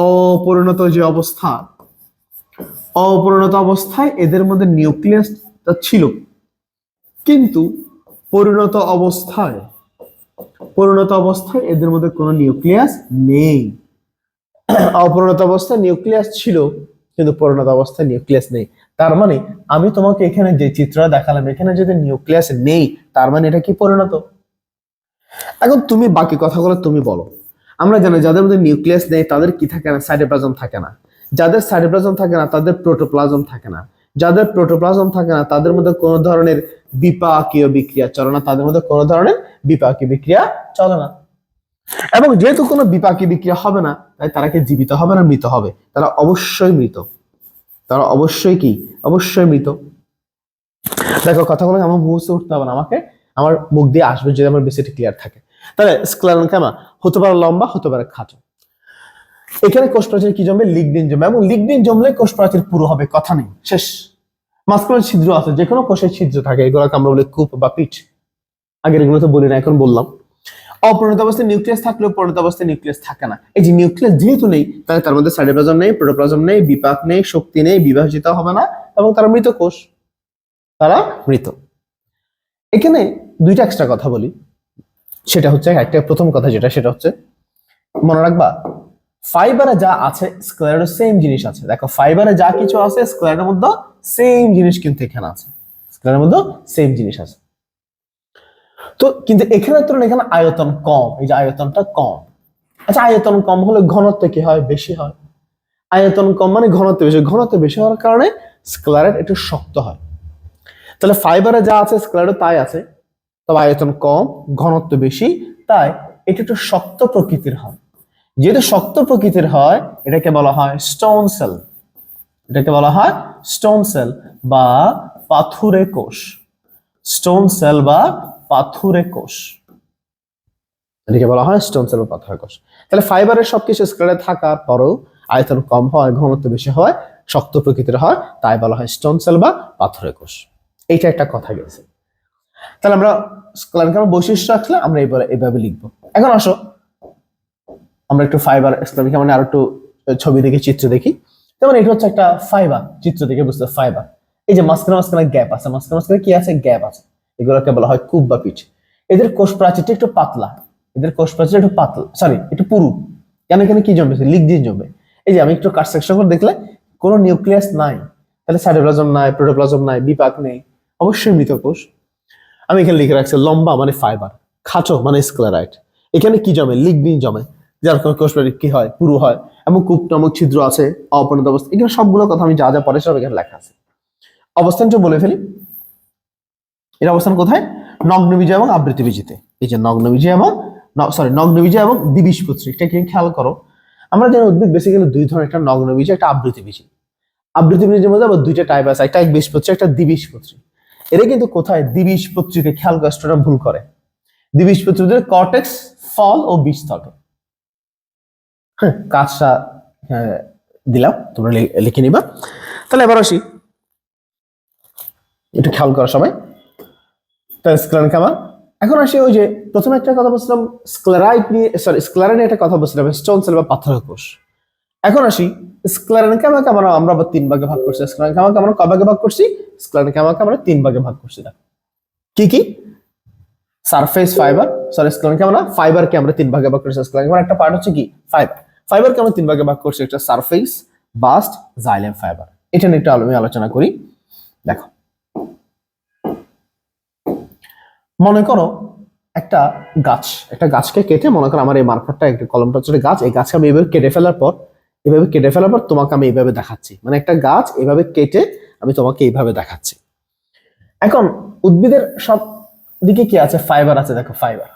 অপরিণত যে অবস্থা, অপরিণত অবস্থায় এদের মধ্যে নিউক্লিয়াসটা ছিল, কিন্তু পরিণত অবস্থায়, পরিণত অবস্থায় এদের মধ্যে কোনো নিউক্লিয়াস নেই। অপরিণত অবস্থায় নিউক্লিয়াস ছিল, কিন্তু পরিণত অবস্থায় নিউক্লিয়াস নেই। তার মানে আমি তোমাকে এখানে যে চিত্রটা দেখালাম, এখানে যদি নিউক্লিয়াস নেই, তার মানে এটা কি পরিণত? এখন তুমি বাকি কথাগুলো তুমি বলো। আমরা জানি যাদের মধ্যে নিউক্লিয়াস নেই তাদের কি থাকে না? সাইটোপ্লাজম থাকে না। যাদের সাইটোপ্লাজম থাকে না তাদের প্রোটোপ্লাজম থাকে না। যাদের প্রোটোপ্লাজম থাকে না তাদের মধ্যে কোনো ধরনের বিপাকীয় বিক্রিয়া চলে না, তাদের মধ্যে কোনো ধরনের বিপাকীয় বিক্রিয়া চলে না। এবং যেহেতু কোনো বিপাকীয় বিক্রিয়া হবে না, তাই তারা কি জীবিত হবে না মৃত হবে? তারা অবশ্যই মৃত। তারা অবশ্যই কি? অবশ্যই মৃত। দেখো কথাগুলো আমার মুখস্থ করতে হবে না, আমাকে আমার মুখ দিয়ে আসবে যদি আমার বেসিকটা ক্লিয়ার থাকে। তাহলে স্ক্লেরেনকাইমা হতে পারে লম্বা, হতে পারে খাটো। এখানে কোষ প্রাচীর কি জমবে? লিগনিন জমবে, এবং লিগনিন জমলে কোষ প্রাচীর পুরো হবে, কথা নেই, শেষ। মাঝখানে ছিদ্র আছে, যে কোনো কোষে ছিদ্র থাকে, এগুলোকে আমরা বলি কূপ বা পিঠ। আগের এগুলো তো বলি না, এখন বললাম। অপরিণত অবস্থায় নিউক্লিয়াস থাকলেও পরিণত অবস্থায় নিউক্লিয়াস থাকে না। এই যে নিউক্লিয়াস যেহেতু নেই, তাহলে তার মধ্যে সাইটোপ্লাজম নেই, প্রোটোপ্লাজম নেই, বিপাক নেই, শক্তি নেই, বিভাজিত হবে না, এবং তারা মৃত কোষ, তারা মৃত। এখানে দুইটা এক্সট্রা কথা বলি, সেটা হচ্ছে একটা প্রথম কথা যেটা, সেটা হচ্ছে মনে রাখবা ফাইবারে যা আছে স্কোয়ারের সেম জিনিস আছে। দেখো ফাইবারে যা কিছু আছে স্কোয়ারের মধ্যে সেম জিনিস কিন্তু এখানে আছে, স্কোয়ারের মধ্যে সেম জিনিস আছে। তো কিন্তু এখানে তুলনায় এখানে আয়তন কম, এই যে আয়তনটা কম। আচ্ছা আয়তন কম হলে ঘনত্ব কি হয়? বেশি হয়। আয়তন কম মানে ঘনত্ব বেশি, ঘনত্ব বেশি হওয়ার কারণে স্কোয়ারের একটু শক্ত হয়। তাহলে ফাইবারে যা আছে স্কোয়ারে তাই আছে, তবে আয়তন কম, ঘনত্ব বেশি, তাই এটা একটু শক্ত প্রকৃতির হয়। যেহেতু শক্ত প্রকৃতির হয় এটাকে বলা হয় স্টোন সেল, এটাকে বলা হয় স্টোন সেল বা পাথুরে কোষ। স্টোন সেল বা পাথুরে কোষ, এটাকে বলা হয় স্টোন সেল বা পাথুরে কোষ। তাহলে ফাইবারের সবকিছু স্কোয়ারে থাকার পরেও আয়তন কম হয়, ঘনত্ব বেশি হয়, শক্ত প্রকৃতির হয়, তাই বলা হয় স্টোন সেল বা পাথুরে কোষ। এইটা একটা কথা গেছে। তাহলে আমরা স্কোয়ারের বৈশিষ্ট্য রাখলে আমরা এইভাবে লিখবো। এখন আসো আমরা একটু ফাইবার স্কোয়ার মানে আরো একটু ছবি দেখে চিত্র দেখি। যেমন এটা হচ্ছে একটা ফাইবার, চিত্র দেখে বুঝতে ফাইবার। এই যে মাঝখানে মাঝখানে গ্যাপ আছে, মাঝখানে মাঝখানে কি আছে? গ্যাপ আছে। এগুলোকে বলা হয় কূপ বা পিচ। এদের কোষ প্রাচীরটা একটু পাতলা, এদের কোষ প্রাচীর একটু পাতলা, সরি একটু পুরু। কেন? এখানে কি জমেছে? লিগনিন জমে। এই যে আমি একটু কাট সেকশন করে দেখলে কোনো নিউক্লিয়াস নাই, তাহলে সাইটোপ্লাজম নাই, প্রোটোপ্লাজম নাই, বিপাক নেই, অবশ্যই মৃত কোষ। আমি এখানে লিখে রাখছি লম্বা মানে ফাইবার, খাটো মানে স্ক্লেরাইট। এখানে কি জমে? লিগনিন জমে, যার কারণে কোষ প্রাচীর কি হয়? পুরু হয়। এবং কূপ নামক ছিদ্র আছে, অপরিণত অবস্থা। এখানে সবগুলো কথা আমি যা যা পরে সব এখানে লেখা আছে। অবস্থানটা বলে ফেলি। এর অবস্থান কোথায়? নগ্নবীজে এবং আবৃতবীজিতে। এই যে নগ্নবীজে এবং নগ্নবীজে এবং দ্বিবীজপত্রী। এটা কি খেয়াল করো, আমরা জানি উদ্ভিদ বেসিক্যালি দুই ধরনের, একটা নগ্নবীজ একটা আবৃতবীজী। আবৃতবীজের মধ্যে আবার দুইটা টাইপ আছে, একটা একবীজপত্রী একটা দ্বিবীজপত্রী। এরা কিন্তু কোথায়? দ্বিবীজপত্রীতে খেয়াল করে স্টুডেন্ট ভুল করে। দ্বিবীজপত্রীদের কর্টেক্স, ফল ও বীজ থাকে। হ্যাঁ কাজটা দিলাম, তোমরা লিখে নিবা। তাহলে এবার আসি, একটু খেয়াল করো সবাই। তাহলে স্ক্লেরেনকামা। এখন আসি ওই যে প্রথমে একটা কথা বলছিলাম স্ক্লেরাইট নিয়ে, সরি স্ক্লেরা নিয়ে একটা কথা বলছিলাম, স্টোন সেল বা পাথর কোষ। এখন আসি স্ক্লেরেনকামাকে আমরা আবার তিন ভাগে ভাগ করছি। স্ক্লেরেনকামাকে আমরা কয় ভাগে ভাগ করছি? স্ক্লেরেনকামাকে আমরা তিন ভাগে ভাগ করছি। কি কি? সারফেস ফাইবার, সরি স্ক্লেরেনকামা না, ফাইবারকে আমরা তিন ভাগে ভাগ করছি। স্ক্লেরেনকামার একটা পার্ট হচ্ছে কি? ফাইবার। ফাইবারকে আমরা তিন ভাগে ভাগ করছি, একটা সারফেস, বাস্ট, জাইলেম ফাইবার। এটা নিয়ে একটু আমি আলোচনা করি। দেখো মনে করো একটা গাছ, একটা গাছকে কেটে, মনে করো আমার এই মার্কারটা একটা কলমটা হচ্ছে গাছ, এই গাছকে আমি এইভাবে কেটে ফেলার পর, এভাবে কেটে ফেলার পর তোমাকে আমি এইভাবে দেখাচ্ছি, মানে একটা গাছ এইভাবে কেটে আমি তোমাকে এইভাবে দেখাচ্ছি। এখন উদ্ভিদের সব দিকে কি আছে? ফাইবার আছে। দেখো ফাইবার,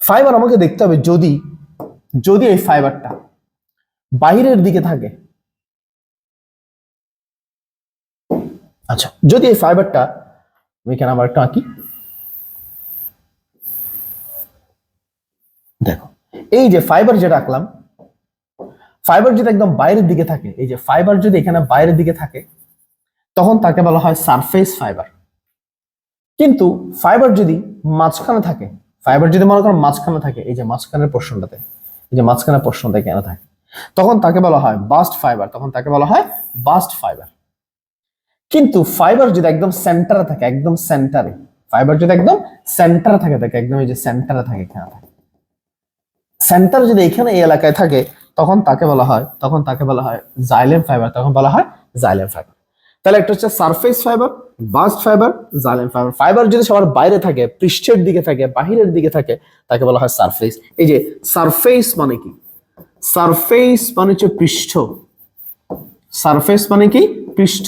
ফাইবার আমাকে দেখতে হবে যদি যদি এই ফাইবারটা বাইরের দিকে থাকে। আচ্ছা যদি এই ফাইবারটা, আমি এখানে আবার একটা আঁকি, দেখো এই যে ফাইবার যেটা আঁকলাম, ফাইবার যদি একদম বাইরের দিকে থাকে, এই যে ফাইবার যদি এখানে বাইরের দিকে থাকে তখন তাকে বলা হয় সারফেস ফাইবার। কিন্তু ফাইবার যদি মাঝখানে থাকে, ফাইবার যদি মনে করো মাঝখানে থাকে, এই যে মাঝখানের পোর্শনটাতে, এই যে মাঝখানের পোর্শনটা কেন থাকে, তখন তাকে বলা হয় বাস্ট ফাইবার, তখন তাকে বলা হয় বাস্ট ফাইবার। কিন্তু ফাইবার যদি একদম সেন্টারে থাকে, একদম সেন্টারে, ফাইবার যদি একদম সেন্টারে থাকে, থাকে একদম এই যে সেন্টারে থাকে, এখানে থাকে, সেন্টার যদি এখানে এই এলাকায় থাকে তখন তাকে বলা হয়, তখন তাকে বলা হয় জাইলেম ফাইবার, তখন বলা হয় জাইলেম ফাইবার। তাহলে একটা হচ্ছে surface fibre, bast fibre, xylem fibre. Fibre যদি সবার বাইরে থাকে, পৃষ্ঠের দিকে থাকে, বাহিরের দিকে থাকে, তাকে বলা হয় সারফেস। এই যে সারফেস মানে কি? সারফেস মানে হচ্ছে পৃষ্ঠ, সারফেস মানে কি? পৃষ্ঠ।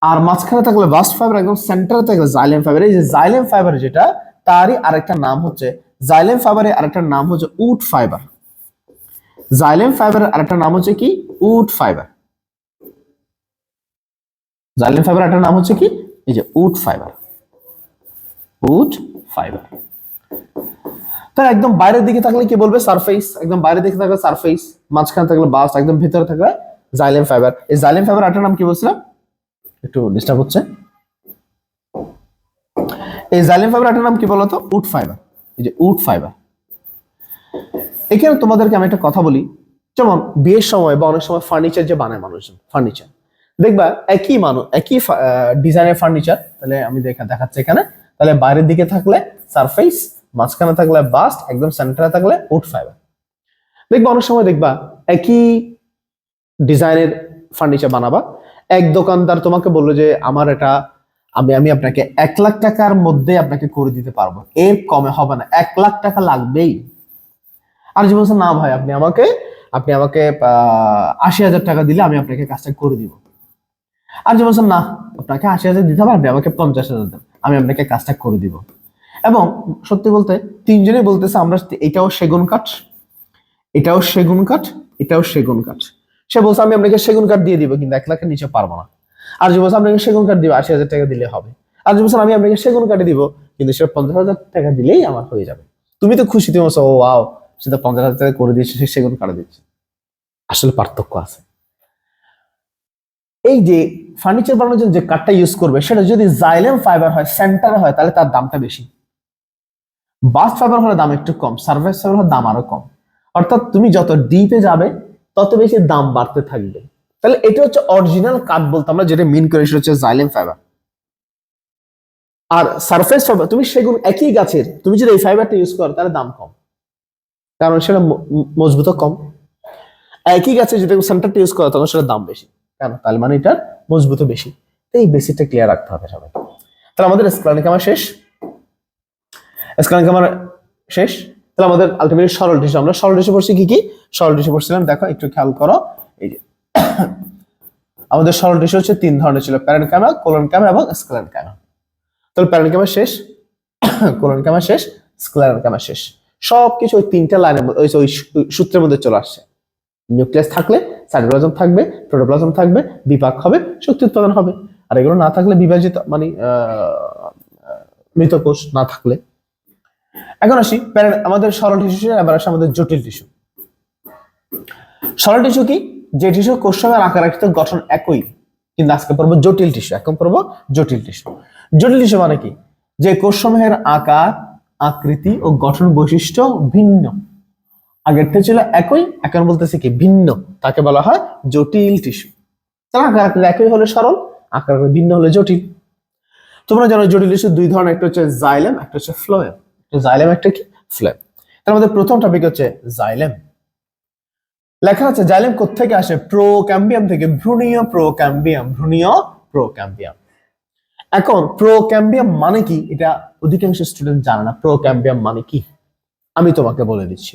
আর মাঝখানে থাকলে বাস্ট ফাইবার, একদম সেন্টারে থাকলে জাইলেম ফাইবার। এই যে জাইলেম ফাইবার যেটা, তারই আরেকটা নাম হচ্ছে, জাইলেম ফাইবারের আরেকটা নাম হচ্ছে উড ফাইবার। জাইলেম ফাইবারের আরেকটা নাম হচ্ছে কি? Would fibre. জাইলেম ফাইবার একটা নাম হচ্ছে কি? এই যে উড ফাইবার, উড ফাইবার। তাহলে একদম বাইরের দিকে থাকলে কি বলবে? সারফেস। একদম বাইরের দিকে থাকলে সারফেস, মাঝখানে থাকলে বাস্ট, একদম ভিতরে থাকলে জাইলেম ফাইবার। এই জাইলেম ফাইবার একটা নাম কি বলছিলাম? একটু ডিস্টার্ব হচ্ছে। এই জাইলেম ফাইবার একটা নাম কি বলতো? Wood fibre. এই যে উড ফাইবার। এখানে তোমাদেরকে আমি একটা কথা বলি, যেমন বিয়ের সময় বা অনেক সময় ফার্নিচার যে বানায় মানুষজন, ফার্নিচার দেখবা একই মানুষ, একই ডিজাইনের ফার্নিচার। তাহলে আমি দেখাচ্ছি এখানে, তাহলে বাইরের দিকে থাকলে সারফেস, মাঝখানে থাকলে বাস্ট, একদম সেন্টারে থাকলে উড ফাইবার। দেখবা অনেক সময় দেখবা একই ডিজাইনের ফার্নিচার বানাবা, এক দোকানদার তোমাকে বললো যে আমার এটা আমি আমি আপনাকে 1 লাখ টাকার মধ্যে আপনাকে করে দিতে পারবো, এর কমে হবে না, 1 লাখ টাকা লাগবেই। আর যে বলছে না ভাই আপনি আমাকে 80,000 টাকা দিলে আমি আপনাকে কাজটা করে দিব। আর যে বলছেন না আপনাকে 80,000 দিতে হবে, আপনি আমাকে 50,000 দেন, আমি আপনাকে কাজটা করে দিব। এবং সত্যি বলতে তিনজনেই বলতেছে আমরা এটাও সেগুন কাঠ, এটাও সেগুন কাঠ, এটাও সেগুন কাঠ। সে বলছে আমি আপনাকে সেগুন কাঠ দিয়ে দিব, কিন্তু 1 লাখের নিচে পারবো না। আর যে বলছে আপনাকে সেগুন কাঠ দিব 80,000 টাকা দিলে হবে। আর যে বলছে আমি আপনাকে সেগুন কাঠে দিব, কিন্তু সে 50,000 টাকা দিলেই আমার হয়ে যাবে। তুমি তো খুশি, তুমি বলছো ও ওয়াও সে তো 50,000 টাকা করে দিয়েছে, সে সেগুন কাঠে দিচ্ছে। আসলে পার্থক্য আছে। এই যে ফার্নিচার বানানোর জন্য যে কাঠটা ইউজ করবে সেটা যদি জাইলেম ফাইবার হয়, সেন্টারে হয়, তাহলে তার দামটা বেশি। বাস্ট ফাইবার হলে দাম একটু কম, সারফেস ফাইবার হলে দাম আরো কম। অর্থাৎ তুমি যত ডিপে যাবে তত বেশি দাম বাড়তে থাকবে। তাহলে এটা হচ্ছে অরিজিনাল কাঠ বলতে আমরা যেটা মিন করি সেটা হচ্ছে জাইলেম ফাইবার। আর সারফেস ফাইবার তুমি সেগুন একই গাছের, তুমি যদি এই ফাইবারটা ইউজ করো তাহলে দাম কম, কারণ সেটা মজবুত কম। একই গাছের যদি সেন্টারটা ইউজ করো তখন সেটা দাম বেশি, কেন? তাহলে মানে এটার মজবুত বেশি। এই বেসিকটা ক্লিয়ার রাখতে হবে সবাই। তাহলে আমাদের স্ক্লানিক আমার শেষ, স্ক্লানিক আমার শেষ। তাহলে আমাদের আলটিমেটলি সরল টিস্যু, আমরা সরল টিস্যু পড়ছি কি কি? সরল টিস্যু পড়ছিলাম, দেখো একটু খেয়াল করো। এই যে আমাদের সরল টিস্যু হচ্ছে 3 ধরনের ছিল, প্যারেনকাইমা, কোলনকাইমা এবং স্ক্লেরেনকাইমা। তাহলে প্যারেনকাইমা শেষ, কোলনকাইমা শেষ, স্ক্লেরেনকাইমা শেষ। সবকিছু ওই 3টা লাইনের মধ্যে, ওই সূত্রের মধ্যে চলে আসছে। নিউক্লিয়াস থাকলে সাইটোপ্লাজম থাকবে, প্রোটোপ্লাজম থাকবে, বিপাক হবে, শক্তি উৎপাদন হবে। আর এগুলো না থাকলে বিভাজিত মানে মৃত কোষ না থাকলে। এখন আসি আমাদের সরল টিস্যু, এবার আসে আমাদের জটিল টিস্যু। সরল টিস্যু কি? যে টিস্যু কোষসমূহের আকার আকৃতি গঠন একই, কিন্তু আজকে পড়বো জটিল টিস্যু। এখন পড়বো জটিল টিস্যু। জটিল টিস্যু মানে কি? যে কোষসমূহের আকার আকৃতি ও গঠন বৈশিষ্ট্য ভিন্ন, আগের থেকে ছিল একই, এখন বলতেছে কি ভিন্ন, তাকে বলা হয় জটিল টিস্যু। তাহলে আকার আকৃতি একই হলে সরল, আকার আকৃতি ভিন্ন হলে জটিল। তোমরা জানো জটিল টিস্যু 2 ধরনের, একটা হচ্ছে জাইলেম, একটা হচ্ছে ফ্লোয়েম। জাইলেম একটা কি? ফ্লোয়েম। তার মধ্যে প্রথম টপিক হচ্ছে জাইলেম। লেখা আছে জাইলেম কোত্থেকে আসে? প্রোক্যাম্বিয়াম থেকে, ভ্রূণীয় প্রোক্যাম্বিয়াম, ভ্রূণীয় প্রোক্যাম্বিয়াম। এখন প্রোক্যাম্বিয়াম মানে কি এটা অধিকাংশ স্টুডেন্ট জানে না। প্রোক্যাম্বিয়াম মানে কি আমি তোমাকে বলে দিচ্ছি।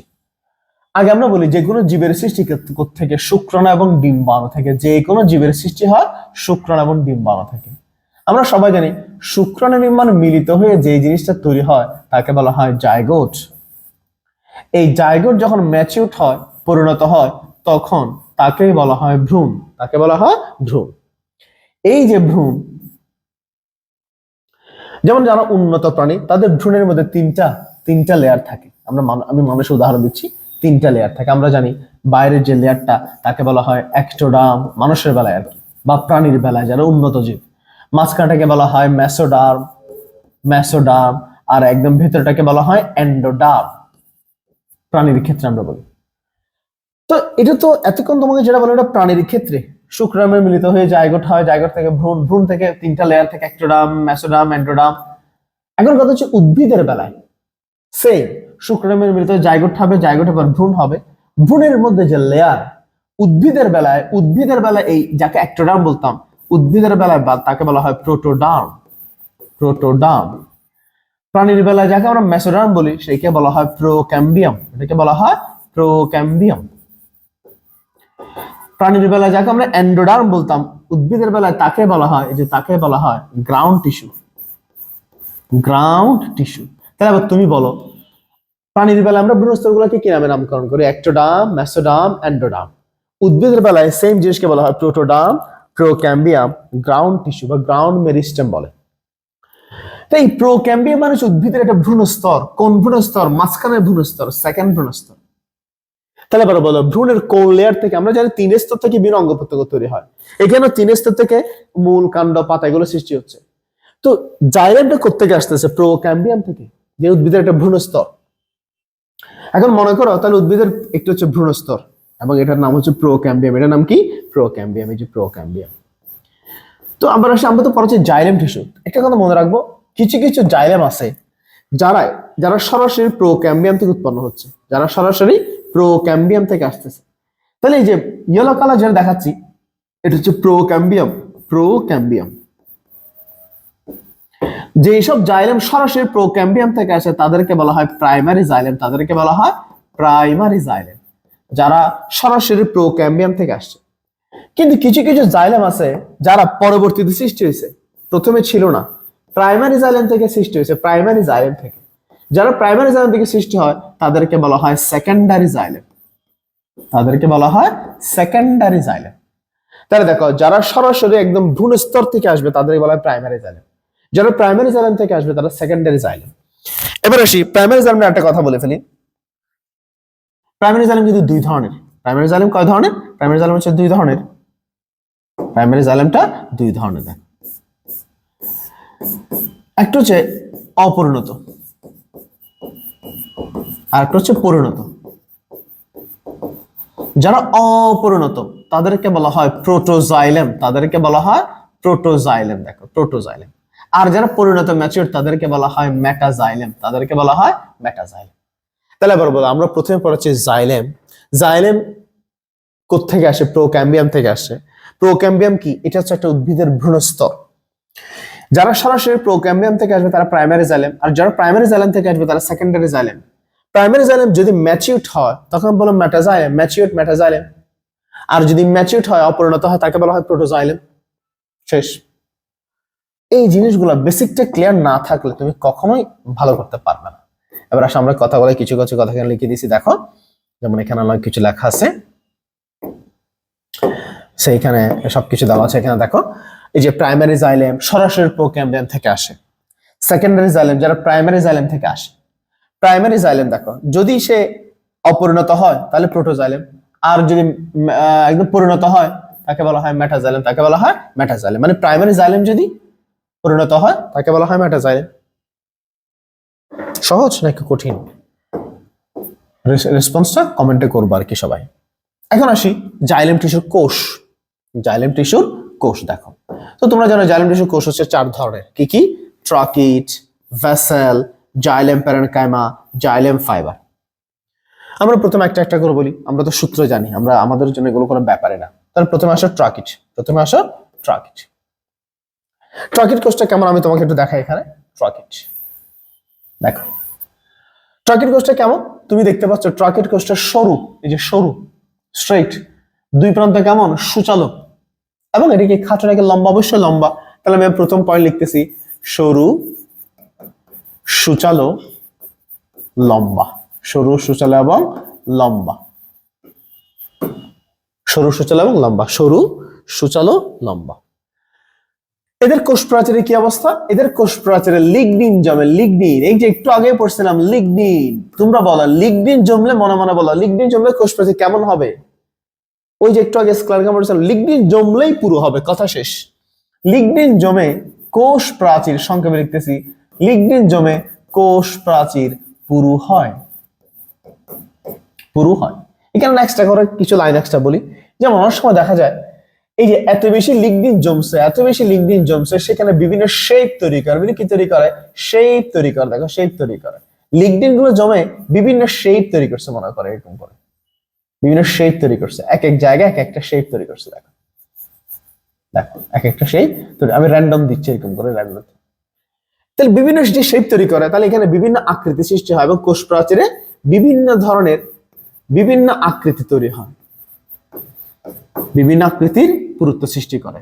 আগে আমরা বলি যে কোনো জীবের সৃষ্টি থেকে, শুক্রাণু এবং ডিম্বাণু থেকে। যে কোনো জীবের সৃষ্টি হয় শুক্রাণু এবং ডিম্বাণু থেকে। আমরা সবাই জানি শুক্রাণু ডিম্বাণু মিলিত হয়ে যে জিনিসটা তৈরি হয় তাকে বলা হয় জাইগোট। এই জাইগোট যখন ম্যাচিউরড হয়, পরিণত হয়, তখন তাকেই বলা হয় ভ্রূণ, তাকে বলা হয় ভ্রূণ। এই যে ভ্রূণ, যেমন যারা উন্নত প্রাণী তাদের ভ্রূণের মধ্যে তিনটা লেয়ার থাকে। আমি মানুষের উদাহরণ দিচ্ছি, 3টা লেয়ার থাকে। আমরা জানি বাইরের যে লেয়ারটা তাকে বলা হয় এক্টোডার্ম, মানুষের বেলায় আর কি, বা প্রাণীর বেলায় যারা উন্নত জীব। মাঝখানটাকে বলা হয় মেসোডার্ম, আর একদম ভেতরটাকে বলা হয় এন্ডোডার্ম, প্রাণীর ক্ষেত্রে আমরা বলি। তো এটা তো এতক্ষণ তোমাকে যেটা বলে এটা প্রাণীর ক্ষেত্রে। শুক্রাণু মিলিত হয়ে জাইগোট হয়, জাইগোট থেকে ভ্রূণ, ভ্রূণ থেকে 3টা লেয়ার থেকে এক্টোডার্ম, মেসোডার্ম, এন্ডোডার্ম। এখন কথা হচ্ছে উদ্ভিদের বেলায় সেম, শুক্রাণু মিলিত হয়ে জাইগোট হবে, জাইগোট এবার ভ্রূণ হবে। ভ্রূণের মধ্যে যে লেয়ার, উদ্ভিদের বেলায় এই যাকে এক্টোডার্ম বলতাম, উদ্ভিদের বেলায় তাকে বলা হয় প্রোটোডার্ম। প্রাণীর বেলায় যাকে আমরা মেসোডার্ম বলি সেইকে বলা হয় প্রোক্যাম্বিয়াম, এটাকে বলা হয় প্রোক্যাম্বিয়াম। প্রাণীর বেলায় যাকে আমরা এন্ডোডার্ম বলতাম, উদ্ভিদের বেলায় তাকে বলা হয় গ্রাউন্ড টিস্যু। তাহলে আবার তুমি বলো, প্রাণীর বেলায় আমরা ভ্রূণস্তরগুলোকে কি নামে নামকরণ করি? Ectoderm, mesoderm, endoderm. উদ্ভিদের বেলায় সেম জিনিসকে বলা হয় প্রোটোডার্ম, প্রোক্যাম্বিয়াম, গ্রাউন্ড টিস্যু বা গ্রাউন্ড মেরিস্টেম বলে। তো এই প্রোক্যাম্বিয়াম মানে উদ্ভিদের একটা ভ্রূণস্তর। কোন ভ্রূণস্তর? মাঝখানের ভ্রূণস্তর, সেকেন্ড ভ্রূণস্তর। তাহলে এবার বলো, ভ্রূণের কোন লেয়ার থেকে? আমরা জানি 3 স্তর থেকে বিভিন্ন অঙ্গ প্রত্যঙ্গ তৈরি হয়। এখানে 3 স্তর থেকে মূল, কাণ্ড, পাতা এগুলো সৃষ্টি হচ্ছে। তো জাইলেমটা কোত্থেকে আসতেছে? প্রোক্যাম্বিয়াম থেকে, যে উদ্ভিদের একটা ভ্রূণস্তর। এখন মনে করো তাহলে উদ্ভিদের একটু হচ্ছে ভ্রূণস্তর এবং এটার নাম হচ্ছে প্রোক্যাম্বিয়াম। এটার নাম কি? প্রোক্যাম্বিয়াম। এই যে প্রোক্যাম্বিয়াম। তো আমরা তো পড়াচ্ছি জাইলেম টিস্যু। একটা কথা মনে রাখবো, কিছু জাইলেম আছে যারা যারা সরাসরি প্রোক্যাম্বিয়াম থেকে উৎপন্ন হচ্ছে, যারা সরাসরি প্রোক্যাম্বিয়াম থেকে আসতেছে। তাহলে এই যে ইয়েলো কালার যেটা দেখাচ্ছি এটা হচ্ছে প্রোক্যাম্বিয়াম। প্রোক্যাম্বিয়াম যেসব জাইলেম সরাসরি প্রোক্যাম্বিয়াম থেকে আসে তাদেরকে বলা হয় প্রাইমারি জাইলেম, তাদেরকে বলা হয় প্রাইমারি জাইলেম, যারা সরাসরি প্রোক্যাম্বিয়াম থেকে আসছে। কিন্তু কিছু কিছু জাইলেম আছে যারা পরবর্তীতে সৃষ্টি হয়েছে, প্রথমে ছিল না, প্রাইমারি জাইলেম থেকে সৃষ্টি হয়েছে, প্রাইমারি জাইলেম থেকে। যারা প্রাইমারি জাইলেম থেকে সৃষ্টি হয় তাদেরকে বলা হয় সেকেন্ডারি জাইলেম, তাদেরকে বলা হয় সেকেন্ডারি জাইলেম। তাহলে দেখো যারা সরাসরি একদম ভ্রূণ স্তর থেকে আসবে তাদেরকে বলা হয় প্রাইমারি জাইলেম, যারা প্রাইমারি জাইলেম থেকে আসবে তারা সেকেন্ডারি জাইলেম। এবার আসি প্রাইমারি জাইলেমের একটা কথা বলে ফেলি। প্রাইমারি জাইলেম কিন্তু দুই ধরনের। প্রাইমারি জাইলেম কয় ধরনের? প্রাইমারি জাইলেম হচ্ছে দুই ধরনের। প্রাইমারি জাইলেমটা দুই ধরনের। দেখ, একটা হচ্ছে অপরিণত আর একটা হচ্ছে পরিণত। যারা অপরিণত তাদেরকে বলা হয় প্রোটোজাইলেম, তাদেরকে বলা হয় প্রোটোজাইলেম। দেখো প্রোটোজাইলেম। আর যারা পরিণত ম্যাচিউর তাদেরকে বলা হয় মেটাজাইলেম, তাদেরকে বলা হয় মেটাজাইলেম। তাহলে এবার বলো, আমরা প্রথমে পড়েছি জাইলেম। জাইলেম কোত্থেকে আসে? প্রোক্যাম্বিয়াম থেকে আসে। প্রোক্যাম্বিয়াম কি? এটা হচ্ছে একটা উদ্ভিদের ভ্রূণস্তর। যারা সরাসরি প্রোক্যাম্বিয়াম থেকে আসবে তারা প্রাইমারি জাইলেম, আর যারা প্রাইমারি জাইলেম থেকে আসবে তারা সেকেন্ডারি জাইলেম। প্রাইমারি জাইলেম যদি ম্যাচিউরড হয় তখন বলো মেটাজাইলেম, ম্যাচিউরড মেটাজাইলেম। আর যদি ম্যাচিউরড হয়, অপরিণত হয়, তাকে বলা হয় প্রোটোজাইলেম। শেষ। এই জিনিসগুলো বেসিকটা ক্লিয়ার না থাকলে তুমি কখনোই ভালো করতে পারবে না। এবার আসলে আমরা কথা বলে কিছু কিছু কথা এখানে লিখে দিয়েছি। দেখো, যেমন এখানে অনেক কিছু লেখা আছে, সেইখানে সবকিছু দেওয়া আছে। এখানে দেখো, এই যে প্রাইমারি জাইলেম সরাসরি প্রোক্যাম্বিয়াম থেকে আসে। সেকেন্ডারি জাইলেম যারা প্রাইমারি জাইলেম থেকে আসে। প্রাইমারি জাইলেম দেখো যদি সে অপরিণত হয় তাহলে প্রোটোজাইলেম, আর যদি একদম পরিণত হয় তাকে বলা হয় মেটাজাইলেম, তাকে বলা হয় মেটাজাইলেম। মানে প্রাইমারি জাইলেম যদি পরিণত হয় তাকে বলা হয় মেটাজাইলেম। সহজ নাকি কঠিন? রেসপন্সটা কমেন্টে করবো আর কি সবাই। এখন আসি জাইলেম টিস্যুর কোষ। জাইলেম টিস্যুর কোষ দেখো, তো তোমরা জানো জাইলেম টিস্যুর কোষ হচ্ছে চার ধরনের। কি কি? Tracheid, vessel, xylem parenchyma, xylem fibre. আমরা প্রথমে একটা একটা করে বলি, আমরা তো সূত্র জানি, আমরা আমাদের জন্য এগুলো কোনো ব্যাপারে না। তাহলে প্রথমে আসো ট্রাকিট। প্রথমে আসো ট্রাকিট। ট্রাকিট কোষটা কেমন আমি তোমাকে একটু দেখাই। এখানে ট্রাকিট দেখো, ট্রাকিট কোষটা কেমন তুমি দেখতে পাচ্ছ। ট্রাকিট কোষটা সরু, এই যে সরু, স্ট্রেইট, দুই প্রান্ত কেমন সূচালো, এবং এদিকে খাটো নাকি লম্বা? অবশ্যই লম্বা। তাহলে আমি প্রথম পয়েন্ট লিখতেছি সরু, সূচালো, লম্বা। সরু, সূচালো এবং লম্বা। সরু, সূচালো এবং লম্বা। সরু, সূচালো, লম্বা। এদের কোষ প্রাচীরের কি অবস্থা? এদের কোষ প্রাচীরে লিগনিন জমে। লিগনিন, এই যে একটু আগে পড়ছিলাম লিগনিন। তোমরা বলো লিগনিন জমলে, মনে মনে বলো লিগনিন জমলে কোষ প্রাচীর কেমন হবে? ওই যে একটু আগে স্ক্লারগাম পড়ছিলাম, লিগনিন জমলেই পুরো হবে, কথা শেষ। লিগনিন জমে কোষ প্রাচীর, সংক্ষেপে লিখতেছি লিগনিন জমে কোষ প্রাচীর পুরু হয়। পুরু হয়। এখানে নেক্সট করে কিছু লাইন এক্সট্রা বলি। যেমন অনেক সময় দেখা যায় এই যে এত বেশি লিগনিন জমছে, এত বেশি লিগনিন জমছে, সেখানে বিভিন্ন শেপ তৈরি করে। বিভিন্ন কি তৈরি করে? শেপ তৈরি করে। দেখো শেপ তৈরি করে। লিগনিন গুলো জমে বিভিন্ন শেপ তৈরি করছে, মনে করে এরকম করে বিভিন্ন শেপ তৈরি করছে, এক এক জায়গায় এক একটা শেপ তৈরি করছে। দেখো দেখো এক একটা শেপ তৈরি, আমি র্যান্ডম দিচ্ছি এরকম করে র্যান্ডম। তাহলে বিভিন্ন যে শেপ তৈরি করে, তাহলে এখানে বিভিন্ন আকৃতি সৃষ্টি হয় এবং কোষ প্রাচীরে বিভিন্ন ধরনের বিভিন্ন আকৃতি তৈরি হয়। বিভিন্ন আকৃতির পুরুত্ব সৃষ্টি করে,